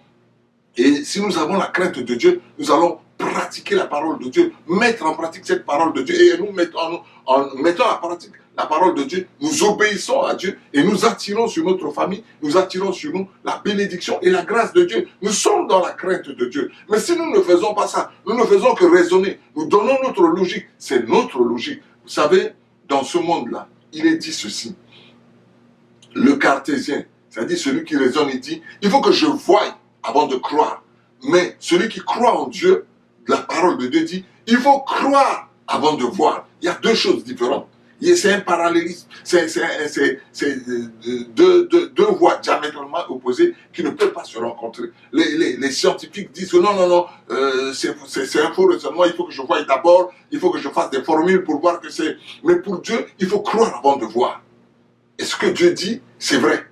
Et si nous avons la crainte de Dieu, nous allons pratiquer la parole de Dieu, mettre en pratique cette parole de Dieu. Et nous en mettant en pratique la parole de Dieu, nous obéissons à Dieu et nous attirons sur notre famille, nous attirons sur nous la bénédiction et la grâce de Dieu. Nous sommes dans la crainte de Dieu. Mais si nous ne faisons pas ça, nous ne faisons que raisonner. Nous donnons notre logique. C'est notre logique. Vous savez, dans ce monde-là, il est dit ceci. Le cartésien, c'est-à-dire celui qui raisonne, il dit, il faut que je voie avant de croire. Mais celui qui croit en Dieu, la parole de Dieu dit, il faut croire avant de voir. Il y a deux choses différentes. C'est un parallélisme. C'est deux voies diamétralement opposées qui ne peuvent pas se rencontrer. Les scientifiques disent que non, c'est un faux raisonnement, il faut que je voie d'abord, il faut que je fasse des formules pour voir que c'est... Mais pour Dieu, il faut croire avant de voir. Et ce que Dieu dit, c'est vrai.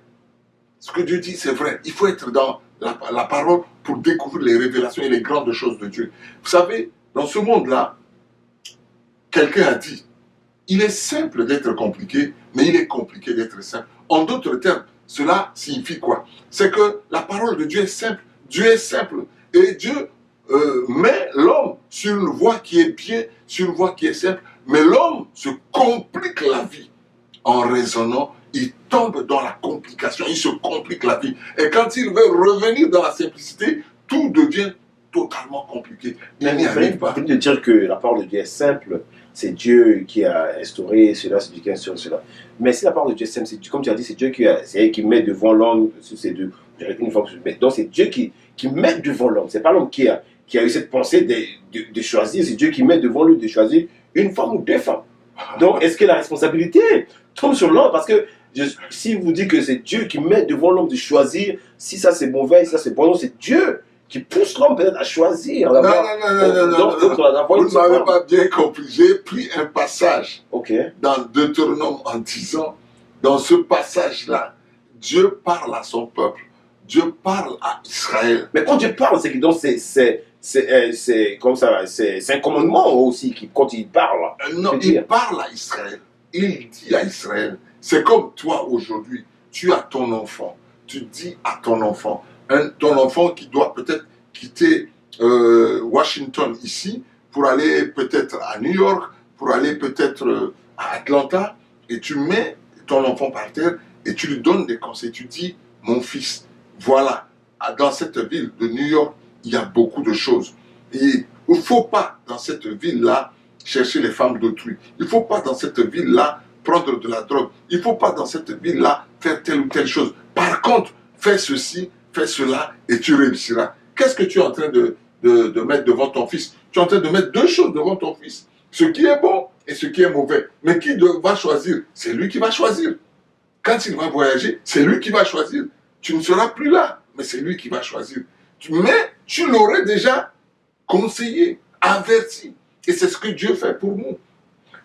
Ce que Dieu dit, c'est vrai. Il faut être dans la parole pour découvrir les révélations et les grandes choses de Dieu. Vous savez, dans ce monde-là, quelqu'un a dit, il est simple d'être compliqué, mais il est compliqué d'être simple. En d'autres termes, cela signifie quoi? C'est que la parole de Dieu est simple. Dieu est simple. Et Dieu met l'homme sur une voie qui est bien, sur une voie qui est simple. Mais l'homme se complique la vie en raisonnant. Il tombe dans la complication, il se complique la vie. Et quand il veut revenir dans la simplicité, tout devient totalement compliqué. Il n'y arrive pas. Vous venez de dire que la parole de Dieu est simple, c'est Dieu qui a instauré cela, c'est Dieu qui a instauré cela. Mais si la parole de Dieu est simple, comme tu as dit, c'est Dieu qui met devant l'homme, une fois que donc c'est Dieu qui met devant l'homme. C'est pas l'homme qui a eu cette pensée de choisir, c'est Dieu qui met devant lui de choisir une femme ou deux femmes. Donc est-ce que la responsabilité tombe sur l'homme? Parce que si vous dites que c'est Dieu qui met devant l'homme de choisir, si ça c'est mauvais, si ça c'est bon, c'est Dieu qui pousse l'homme peut-être à choisir. Non, vous ne m'avez pas bien compris. J'ai pris un passage dans Deutéronome en disant, dans ce passage-là, Dieu parle à son peuple, Dieu parle à Israël. Mais quand Dieu parle, c'est que donc c'est comme ça, c'est un commandement aussi quand il parle. Non, il parle à Israël. Il dit à Israël, c'est comme toi aujourd'hui, tu as ton enfant, tu dis à ton enfant, ton enfant qui doit peut-être quitter Washington ici pour aller peut-être à New York, pour aller peut-être à Atlanta, et tu mets ton enfant par terre et tu lui donnes des conseils. Tu dis, mon fils, voilà, dans cette ville de New York, il y a beaucoup de choses. Et il ne faut pas, dans cette ville-là, chercher les femmes d'autrui. Il ne faut pas, dans cette ville-là, prendre de la drogue. Il ne faut pas dans cette ville-là faire telle ou telle chose. Par contre, fais ceci, fais cela et tu réussiras. Qu'est-ce que tu es en train de mettre devant ton fils? Tu es en train de mettre deux choses devant ton fils. Ce qui est bon et ce qui est mauvais. Mais qui va choisir? C'est lui qui va choisir. Quand il va voyager, c'est lui qui va choisir. Tu ne seras plus là, mais c'est lui qui va choisir. Mais tu l'aurais déjà conseillé, averti. Et c'est ce que Dieu fait pour nous.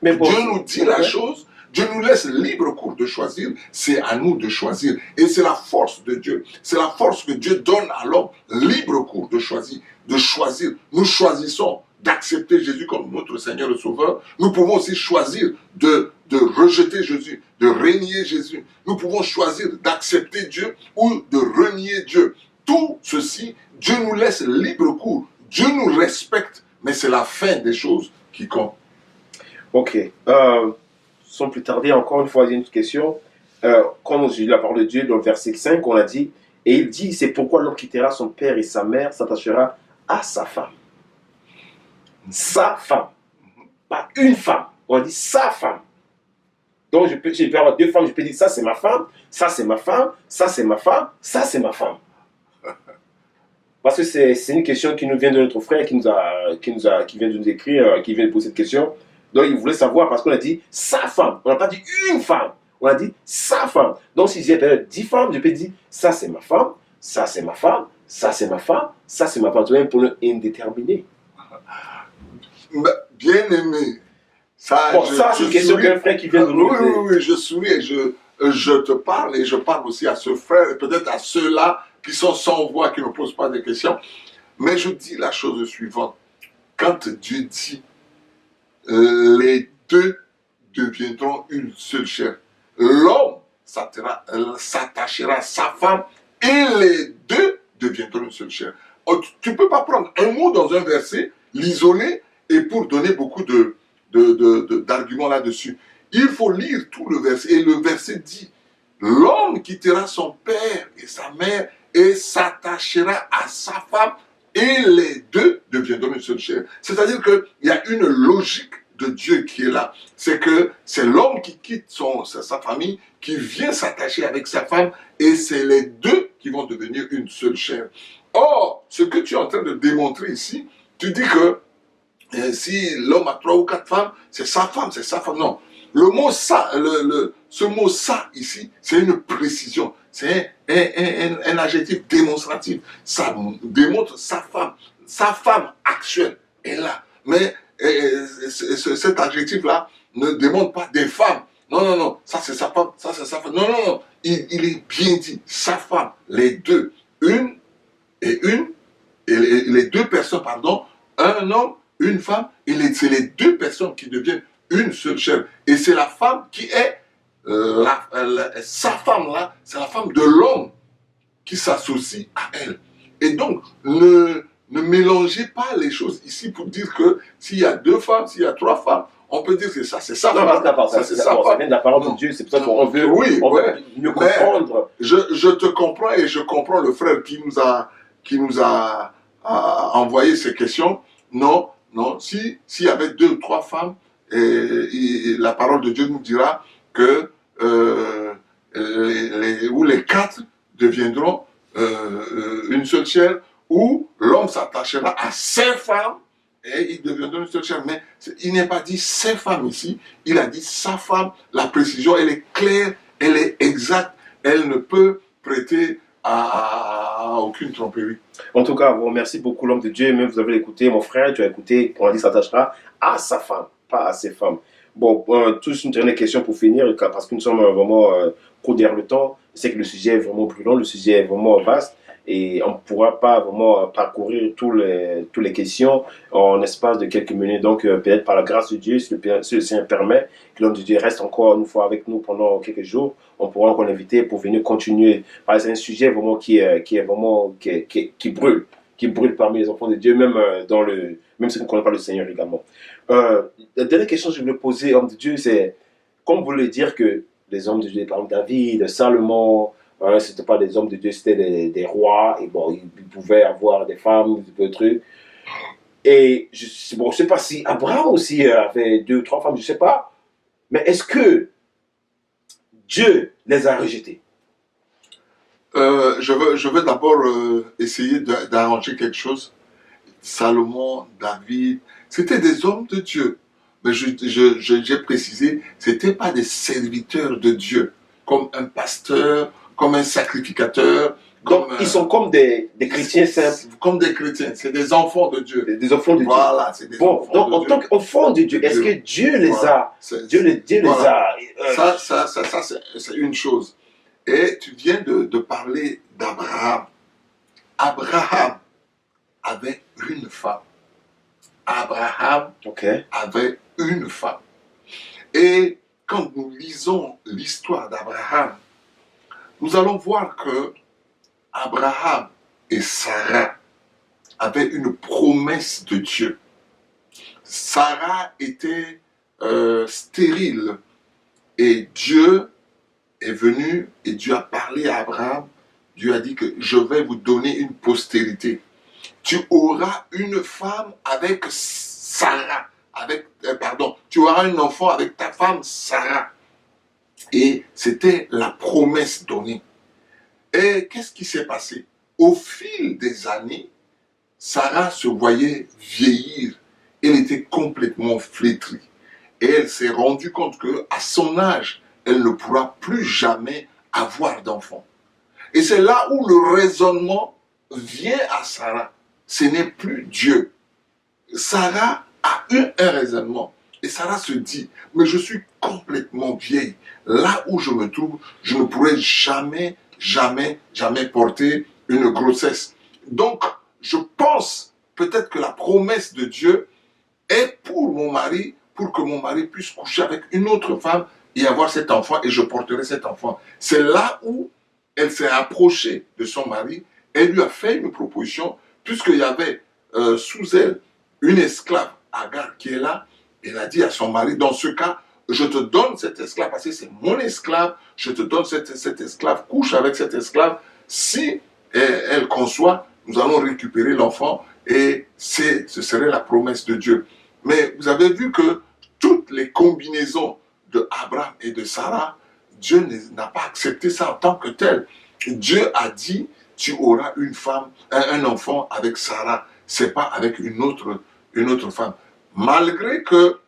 Mais bon, Dieu nous dit la chose, Dieu nous laisse libre cours de choisir, c'est à nous de choisir. Et c'est la force de Dieu, c'est la force que Dieu donne à l'homme, libre cours de choisir, de choisir. Nous choisissons d'accepter Jésus comme notre Seigneur et Sauveur. Nous pouvons aussi choisir de rejeter Jésus, de renier Jésus. Nous pouvons choisir d'accepter Dieu ou de renier Dieu. Tout ceci, Dieu nous laisse libre cours. Dieu nous respecte, mais c'est la fin des choses qui compte. Ok. Sans plus tarder, encore une fois, il y a une question. Comme j'ai lu la parole de Dieu dans le verset 5, on a dit, et il dit, c'est pourquoi l'homme quittera son père et sa mère, s'attachera à sa femme. Sa femme. Pas une femme. On dit sa femme. Donc, je peux avoir deux femmes, je peux dire, ça c'est ma femme, ça c'est ma femme, ça c'est ma femme, ça c'est ma femme. Parce que c'est une question qui nous vient de notre frère, qui vient de nous écrire, qui vient de poser cette question. Donc, il voulait savoir, parce qu'on a dit sa femme. On n'a pas dit une femme. On a dit sa femme. Donc, si j'ai 10 femmes, je peux dire ça c'est ma femme, ça c'est ma femme, ça c'est ma femme, ça c'est ma femme. Tout même pour le indéterminé. Bien aimé. Ça, Bon, ça, c'est une question qu'un frère qui vient de nous poser. Oui, je souris et je te parle et je parle aussi à ce frère et peut-être à ceux-là qui sont sans voix, qui ne posent pas de questions. Mais je dis la chose suivante. Quand Dieu dit les deux deviendront une seule chair, l'homme s'attachera à sa femme et les deux deviendront une seule chair. Tu ne peux pas prendre un mot dans un verset, l'isoler et pour donner beaucoup d'arguments là-dessus. Il faut lire tout le verset. Et le verset dit, l'homme quittera son père et sa mère et s'attachera à sa femme et les deux deviendront une seule chair. C'est-à-dire qu'il y a une logique de Dieu qui est là. C'est que c'est l'homme qui quitte sa famille, qui vient s'attacher avec sa femme et c'est les deux qui vont devenir une seule chair. Or, ce que tu es en train de démontrer ici, tu dis que si l'homme a 3 ou 4 femmes, c'est sa femme, c'est sa femme. Non. Le mot ça, ce mot ça ici, c'est une précision. C'est un adjectif démonstratif. Ça démontre sa femme actuelle est là. Mais cet adjectif-là ne démontre pas des femmes. Non. Ça c'est sa femme, ça c'est sa femme. Non. Il est bien dit. Sa femme, les deux. Et les deux personnes, pardon, un homme, une femme, et c'est les deux personnes qui deviennent une seule chair. Et c'est la femme qui est, sa femme là, c'est la femme de l'homme qui s'associe à elle. Et donc, ne mélangez pas les choses ici pour dire que s'il y a 2 femmes, s'il y a 3 femmes, on peut dire que ça c'est sa femme. Ça vient de la parole de Dieu, c'est pour ça qu'on veut, mieux comprendre. Je te comprends et je comprends le frère qui nous a envoyé ces questions. Non, s'il y avait 2 ou 3 femmes, et la parole de Dieu nous dira que les 4 deviendront une seule chair, où l'homme s'attachera à 5 femmes et ils deviendront une seule chair. Mais il n'est pas dit 5 femmes ici, il a dit sa femme. La précision, elle est claire, elle est exacte, elle ne peut prêter à aucune tromperie. En tout cas, vous remercie beaucoup l'homme de Dieu, même vous avez écouté, mon frère, tu as écouté, on a dit s'attachera à sa femme, pas à ses femmes. Bon, tous une dernière question pour finir, parce que nous sommes vraiment court derrière le temps. Je sais que le sujet est vraiment plus long, le sujet est vraiment vaste, et on ne pourra pas vraiment parcourir toutes les questions en espace de quelques minutes. Donc, peut-être par la grâce de Dieu, si le Seigneur permet, que l'homme de Dieu reste encore une fois avec nous pendant quelques jours, on pourra encore l'inviter pour venir continuer. Parce que c'est un sujet vraiment qui brûle parmi les enfants de Dieu, même ceux qui ne connaissent pas le Seigneur également. La dernière question que je voulais poser, homme de Dieu, c'est, comme vous voulez dire que les hommes de Dieu, par exemple David, Salomon, c'était pas des hommes de Dieu, c'était des rois, et bon, ils pouvaient avoir des femmes, des trucs. Et je sais pas si Abraham aussi avait 2 ou 3 femmes, je sais pas. Mais est-ce que Dieu les a rejetés. Je veux d'abord essayer d'arranger quelque chose. Salomon, David, c'était des hommes de Dieu. Mais j'ai précisé, ce n'étaient pas des serviteurs de Dieu, comme un pasteur, comme un sacrificateur. Donc, ils sont comme des chrétiens simples. Comme des chrétiens, c'est des enfants de Dieu. Des enfants de Dieu. Voilà, c'est des Bon, enfants donc de en Dieu. tant qu'enfants de Dieu, est-ce que Dieu les a... Dieu les Voilà. a... Ça c'est une chose. Et tu viens de parler d'Abraham. Abraham avait une femme. Abraham Ok. avait une femme. Et quand nous lisons l'histoire d'Abraham, nous allons voir que Abraham et Sarah avaient une promesse de Dieu. Sarah était stérile et Dieu est venu et Dieu a parlé à Abraham. Dieu a dit que je vais vous donner une postérité. Tu auras une femme avec Sarah, tu auras un enfant avec ta femme Sarah. Et c'était la promesse donnée. Et qu'est-ce qui s'est passé? Au fil des années, Sarah se voyait vieillir. Elle était complètement flétrie. Et elle s'est rendue compte qu'à son âge, elle ne pourra plus jamais avoir d'enfant. Et c'est là où le raisonnement vient à Sarah. Ce n'est plus Dieu. Sarah a eu un raisonnement. Et Sarah se dit, mais je suis complètement vieille. Là où je me trouve, je ne pourrai jamais porter une grossesse. Donc, je pense peut-être que la promesse de Dieu est pour mon mari, pour que mon mari puisse coucher avec une autre femme et avoir cet enfant, et je porterai cet enfant. C'est là où elle s'est approchée de son mari, elle lui a fait une proposition, puisqu'il y avait sous elle une esclave, Agar, qui est là. Elle a dit à son mari, dans ce cas, je te donne cette esclave, parce que c'est mon esclave, je te donne cette esclave, couche avec cette esclave. Si elle conçoit, nous allons récupérer l'enfant, et ce serait la promesse de Dieu. Mais vous avez vu que toutes les combinaisons de Abraham et de Sarah, Dieu n'a pas accepté ça en tant que tel. Dieu a dit, tu auras une femme, un enfant avec Sarah, c'est pas avec une autre femme. Malgré que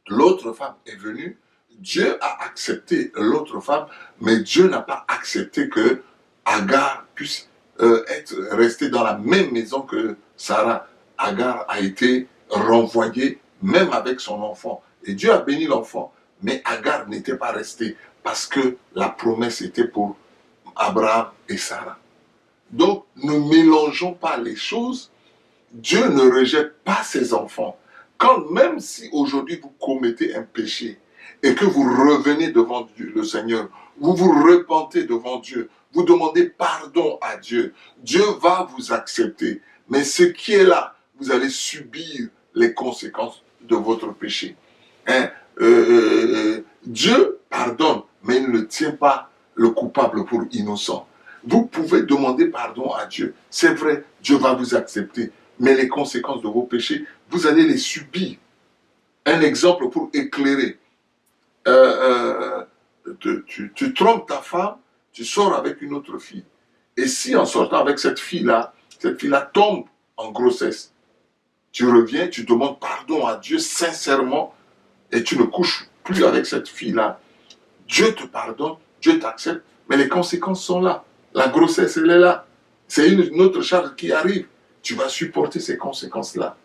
l'autre femme est venue, Dieu a accepté l'autre femme, mais Dieu n'a pas accepté que Agar puisse rester dans la même maison que Sarah. Agar a été renvoyée, même avec son enfant. Et Dieu a béni l'enfant, mais Agar n'était pas restée, parce que la promesse était pour Abraham et Sarah. Donc, ne mélangeons pas les choses. Dieu ne rejette pas ses enfants. Quand même si aujourd'hui vous commettez un péché et que vous revenez devant Dieu, le Seigneur, vous vous repentez devant Dieu, vous demandez pardon à Dieu, Dieu va vous accepter. Mais ce qui est là, vous allez subir les conséquences de votre péché. Dieu pardonne, mais il ne tient pas le coupable pour innocent. Vous pouvez demander pardon à Dieu. C'est vrai, Dieu va vous accepter. Mais les conséquences de vos péchés, vous allez les subir. Un exemple pour éclairer. Tu trompes ta femme, tu sors avec une autre fille. Et si en sortant avec cette fille-là tombe en grossesse, tu reviens, tu demandes pardon à Dieu sincèrement et tu ne couches plus avec cette fille-là. Dieu te pardonne, Dieu t'accepte, mais les conséquences sont là. La grossesse, elle est là. C'est une autre charge qui arrive. Tu vas supporter ces conséquences-là.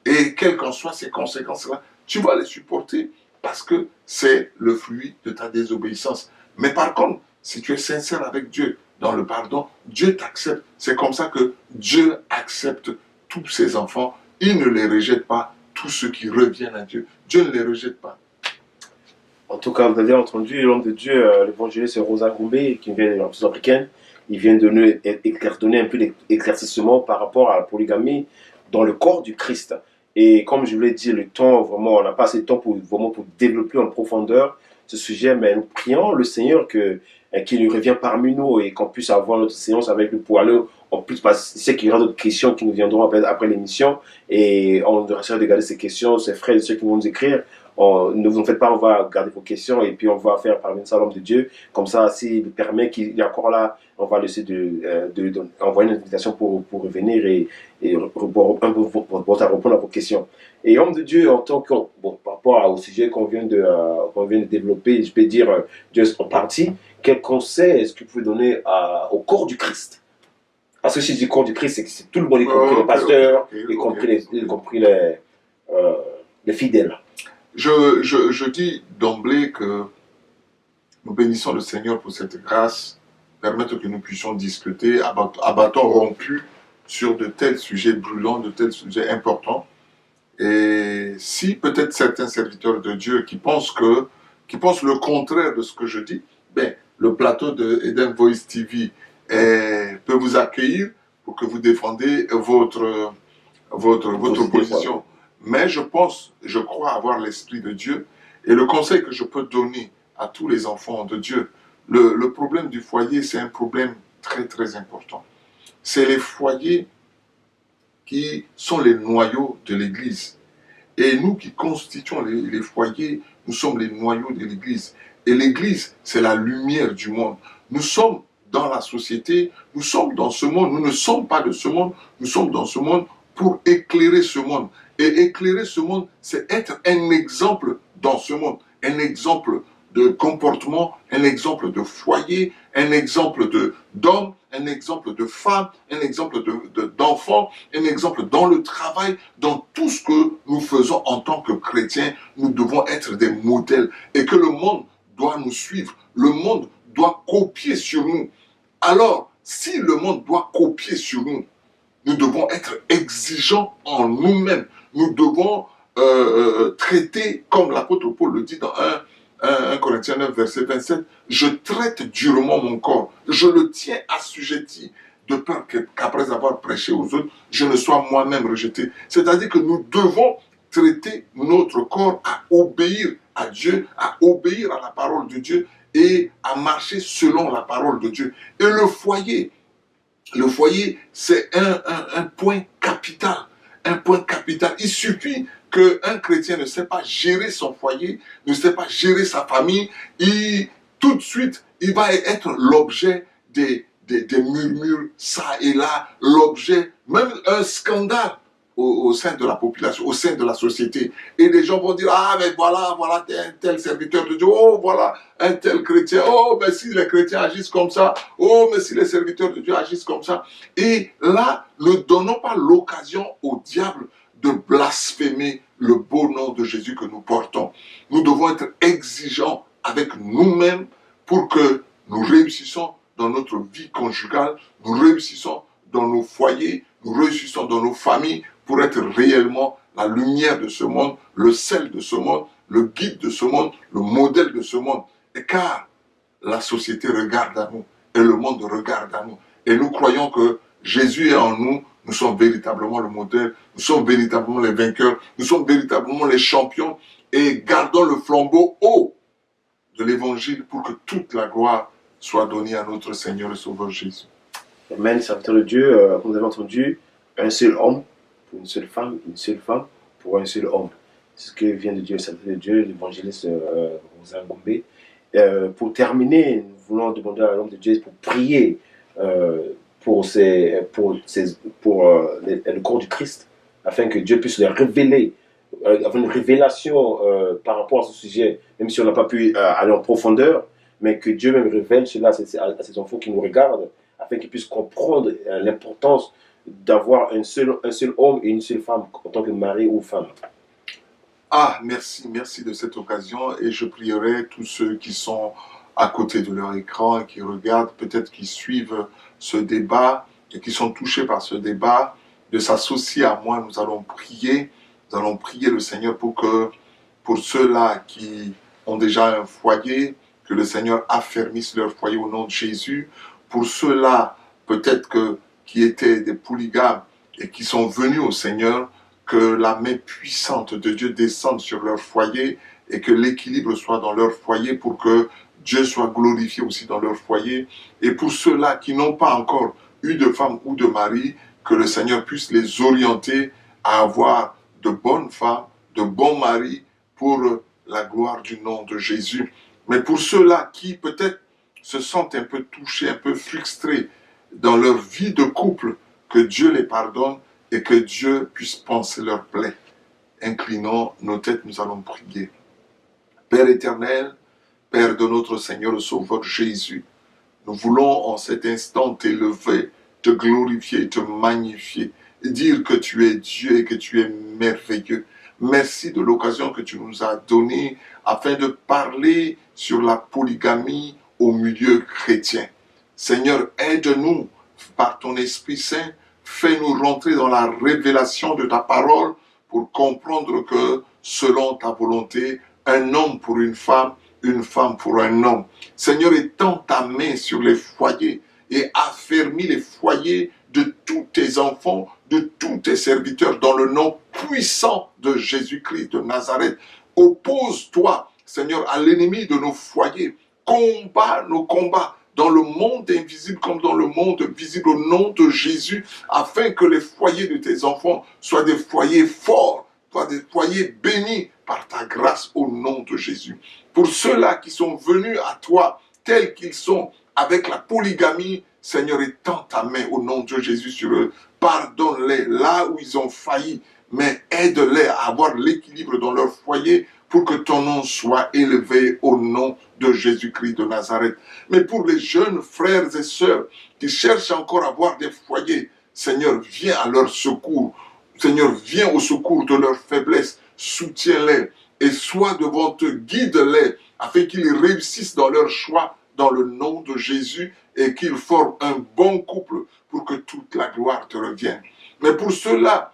Et quelles qu'en soient ces conséquences-là, tu vas les supporter parce que c'est le fruit de ta désobéissance. Mais par contre, si tu es sincère avec Dieu dans le pardon, Dieu t'accepte. C'est comme ça que Dieu accepte tous ses enfants. Il ne les rejette pas. Tous ceux qui reviennent à Dieu, Dieu ne les rejette pas. En tout cas, vous avez entendu l'homme de Dieu, l'évangéliste Rosa Goumbé, qui vient de la République africaine. Il vient de donner un peu d'éclaircissement par rapport à la polygamie dans le corps du Christ. Et comme je vous l'ai dit, le temps, vraiment, on n'a pas assez de temps pour développer en profondeur ce sujet, mais nous prions le Seigneur qu'il revient parmi nous et qu'on puisse avoir notre séance avec lui pour aller en plus, parce que je sais qu'il y aura d'autres questions qui nous viendront après l'émission et on devrait essayer de garder ces questions, ces frères et ceux qui vont nous écrire, ne vous en faites pas, on va garder vos questions et puis on va faire parvenir ça à l'homme de Dieu. Comme ça, s'il permet qu'il est encore là, on va laisser envoyer une invitation pour revenir et répondre à vos questions. Et homme de Dieu, en tant que, par rapport au sujet qu'on vient de développer, je peux dire juste en partie, quel conseil est-ce que vous pouvez donner au corps du Christ? Parce que si je dis corps du Christ, c'est que c'est tout le monde, y compris les pasteurs, y compris les fidèles. Je dis d'emblée que nous bénissons le Seigneur pour cette grâce, permettre que nous puissions discuter à bâton rompu sur de tels sujets brûlants, de tels sujets importants. Et si peut-être certains serviteurs de Dieu qui pensent le contraire de ce que je dis, ben, le plateau de Eden Voice TV peut vous accueillir pour que vous défendez votre position. Mais je crois avoir l'Esprit de Dieu. Et le conseil que je peux donner à tous les enfants de Dieu, le problème du foyer, c'est un problème très très important. C'est les foyers qui sont les noyaux de l'Église. Et nous qui constituons les foyers, nous sommes les noyaux de l'Église. Et l'Église, c'est la lumière du monde. Nous sommes dans la société, nous sommes dans ce monde, nous ne sommes pas de ce monde, nous sommes dans ce monde pour éclairer ce monde. Et éclairer ce monde, c'est être un exemple dans ce monde, un exemple de comportement, un exemple de foyer, un exemple d'homme, un exemple de femme, un exemple d'enfant, un exemple dans le travail, dans tout ce que nous faisons en tant que chrétiens, nous devons être des modèles et que le monde doit nous suivre, le monde doit copier sur nous. Alors, si le monde doit copier sur nous, nous devons être exigeants en nous-mêmes. Nous devons traiter, comme l'apôtre Paul le dit dans 1 Corinthiens 9, verset 27, « Je traite durement mon corps, je le tiens assujetti, de peur qu'après avoir prêché aux autres, je ne sois moi-même rejeté. » C'est-à-dire que nous devons traiter notre corps à obéir à Dieu, à obéir à la parole de Dieu et à marcher selon la parole de Dieu. Et le foyer, c'est un point capital. Un point capital. Il suffit qu'un chrétien ne sait pas gérer son foyer, ne sait pas gérer sa famille, tout de suite, il va être l'objet des murmures, ça et là, l'objet, même un scandale au sein de la population, au sein de la société. Et les gens vont dire, ah, mais voilà un tel serviteur de Dieu, oh, voilà un tel chrétien, oh, mais si les chrétiens agissent comme ça, oh, mais si les serviteurs de Dieu agissent comme ça. Et là, ne donnons pas l'occasion au diable de blasphémer le beau nom de Jésus que nous portons. Nous devons être exigeants avec nous-mêmes pour que nous réussissons dans notre vie conjugale, nous réussissons dans nos foyers, nous réussissons dans nos familles pour être réellement la lumière de ce monde, le sel de ce monde, le guide de ce monde, le modèle de ce monde. Et car la société regarde à nous et le monde regarde à nous. Et nous croyons que Jésus est en nous, nous sommes véritablement le modèle, nous sommes véritablement les vainqueurs, nous sommes véritablement les champions et gardons le flambeau haut de l'évangile pour que toute la gloire soit donnée à notre Seigneur et Sauveur Jésus. Amen, serviteur de Dieu, comme vous avez entendu, un seul homme pour une seule femme pour un seul homme. C'est ce que vient de dire le serviteur de Dieu, l'évangéliste Rosa Gombe. Pour terminer, nous voulons demander à l'homme de Dieu pour prier pour le corps du Christ, afin que Dieu puisse les révéler, avoir une révélation par rapport à ce sujet, même si on n'a pas pu aller en profondeur, mais que Dieu même révèle cela à ses enfants qui nous regardent, afin qu'ils puissent comprendre l'importance d'avoir un seul homme et une seule femme en tant que mari ou femme. Ah, merci de cette occasion et je prierai tous ceux qui sont à côté de leur écran et qui regardent, peut-être qui suivent ce débat et qui sont touchés par ce débat, de s'associer à moi. Nous allons prier le Seigneur pour ceux-là qui ont déjà un foyer, que le Seigneur affermisse leur foyer au nom de Jésus. Pour ceux-là, peut-être qui étaient des polygames et qui sont venus au Seigneur, que la main puissante de Dieu descende sur leur foyer et que l'équilibre soit dans leur foyer pour que Dieu soit glorifié aussi dans leur foyer. Et pour ceux-là qui n'ont pas encore eu de femme ou de mari, que le Seigneur puisse les orienter à avoir de bonnes femmes, de bons maris, pour la gloire du nom de Jésus. Mais pour ceux-là qui peut-être se sentent un peu touchés, un peu frustrés dans leur vie de couple, que Dieu les pardonne et que Dieu puisse panser leurs plaies. Inclinons nos têtes, nous allons prier. Père éternel, Père de notre Seigneur et Sauveur Jésus, nous voulons en cet instant t'élever, te glorifier, te magnifier, et dire que tu es Dieu et que tu es merveilleux. Merci de l'occasion que tu nous as donnée afin de parler sur la polygamie au milieu chrétien. Seigneur, aide-nous par ton Esprit Saint, fais-nous rentrer dans la révélation de ta parole pour comprendre que selon ta volonté, un homme pour une femme pour un homme. Seigneur, étends ta main sur les foyers et affermis les foyers de tous tes enfants, de tous tes serviteurs, dans le nom puissant de Jésus-Christ de Nazareth. Oppose-toi, Seigneur, à l'ennemi de nos foyers. Combat nos combats dans le monde invisible comme dans le monde visible au nom de Jésus, afin que les foyers de tes enfants soient des foyers forts, soient des foyers bénis par ta grâce au nom de Jésus. Pour ceux-là qui sont venus à toi tels qu'ils sont, avec la polygamie, Seigneur, étends ta main au nom de Jésus sur eux. Pardonne-les là où ils ont failli, mais aide-les à avoir l'équilibre dans leur foyer pour que ton nom soit élevé au nom de Jésus-Christ de Nazareth. Mais pour les jeunes frères et sœurs qui cherchent encore à avoir des foyers, Seigneur, viens à leur secours. Seigneur, viens au secours de leur faiblesse. Soutiens-les et sois devant eux, guide-les afin qu'ils réussissent dans leur choix dans le nom de Jésus et qu'ils forment un bon couple pour que toute la gloire te revienne. Mais pour ceux-là,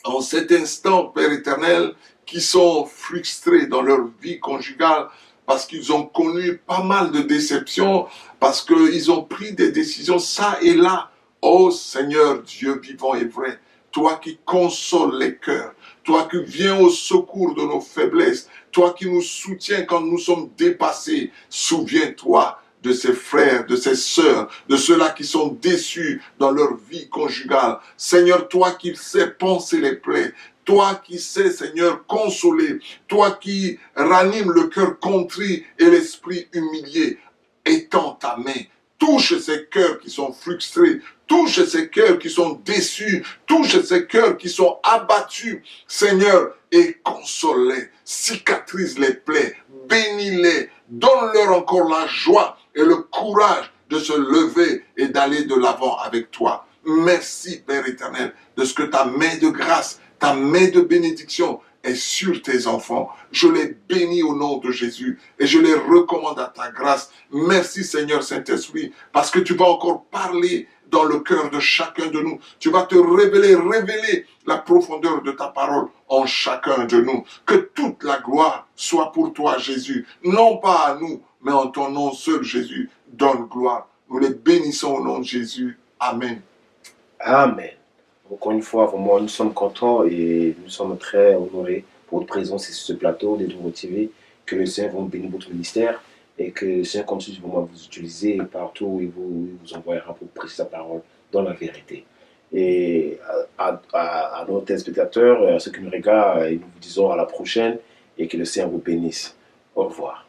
en cet instant, Père éternel, qui sont frustrés dans leur vie conjugale parce qu'ils ont connu pas mal de déceptions, parce qu'ils ont pris des décisions ça et là. Ô Seigneur Dieu vivant et vrai, toi qui consoles les cœurs, toi qui viens au secours de nos faiblesses, toi qui nous soutiens quand nous sommes dépassés, souviens-toi de ces frères, de ces sœurs, de ceux-là qui sont déçus dans leur vie conjugale. Seigneur, toi qui sais penser les plaies, toi qui sais, Seigneur, consoler, toi qui ranimes le cœur contrit et l'esprit humilié, étends ta main, touche ces cœurs qui sont frustrés, touche ces cœurs qui sont déçus, touche ces cœurs qui sont abattus, Seigneur, et console-les, cicatrise les plaies, bénis-les, donne-leur encore la joie et le courage de se lever et d'aller de l'avant avec toi. Merci, Père éternel, de ce que ta main de grâce, ta main de bénédiction est sur tes enfants. Je les bénis au nom de Jésus et je les recommande à ta grâce. Merci, Seigneur Saint-Esprit, parce que tu vas encore parler dans le cœur de chacun de nous. Tu vas te révéler la profondeur de ta parole en chacun de nous. Que toute la gloire soit pour toi, Jésus. Non pas à nous, mais en ton nom seul, Jésus. Donne gloire. Nous les bénissons au nom de Jésus. Amen. Amen. Encore une fois, vraiment, nous sommes contents et nous sommes très honorés pour votre présence sur ce plateau de Nouveau TV. Que le Seigneur vous bénisse votre ministère et que le Seigneur continue vraiment à vous utiliser partout où il vous envoyera pour prêcher sa parole dans la vérité. Et à nos téléspectateurs, à ceux qui nous regardent, nous vous disons à la prochaine et que le Seigneur vous bénisse. Au revoir.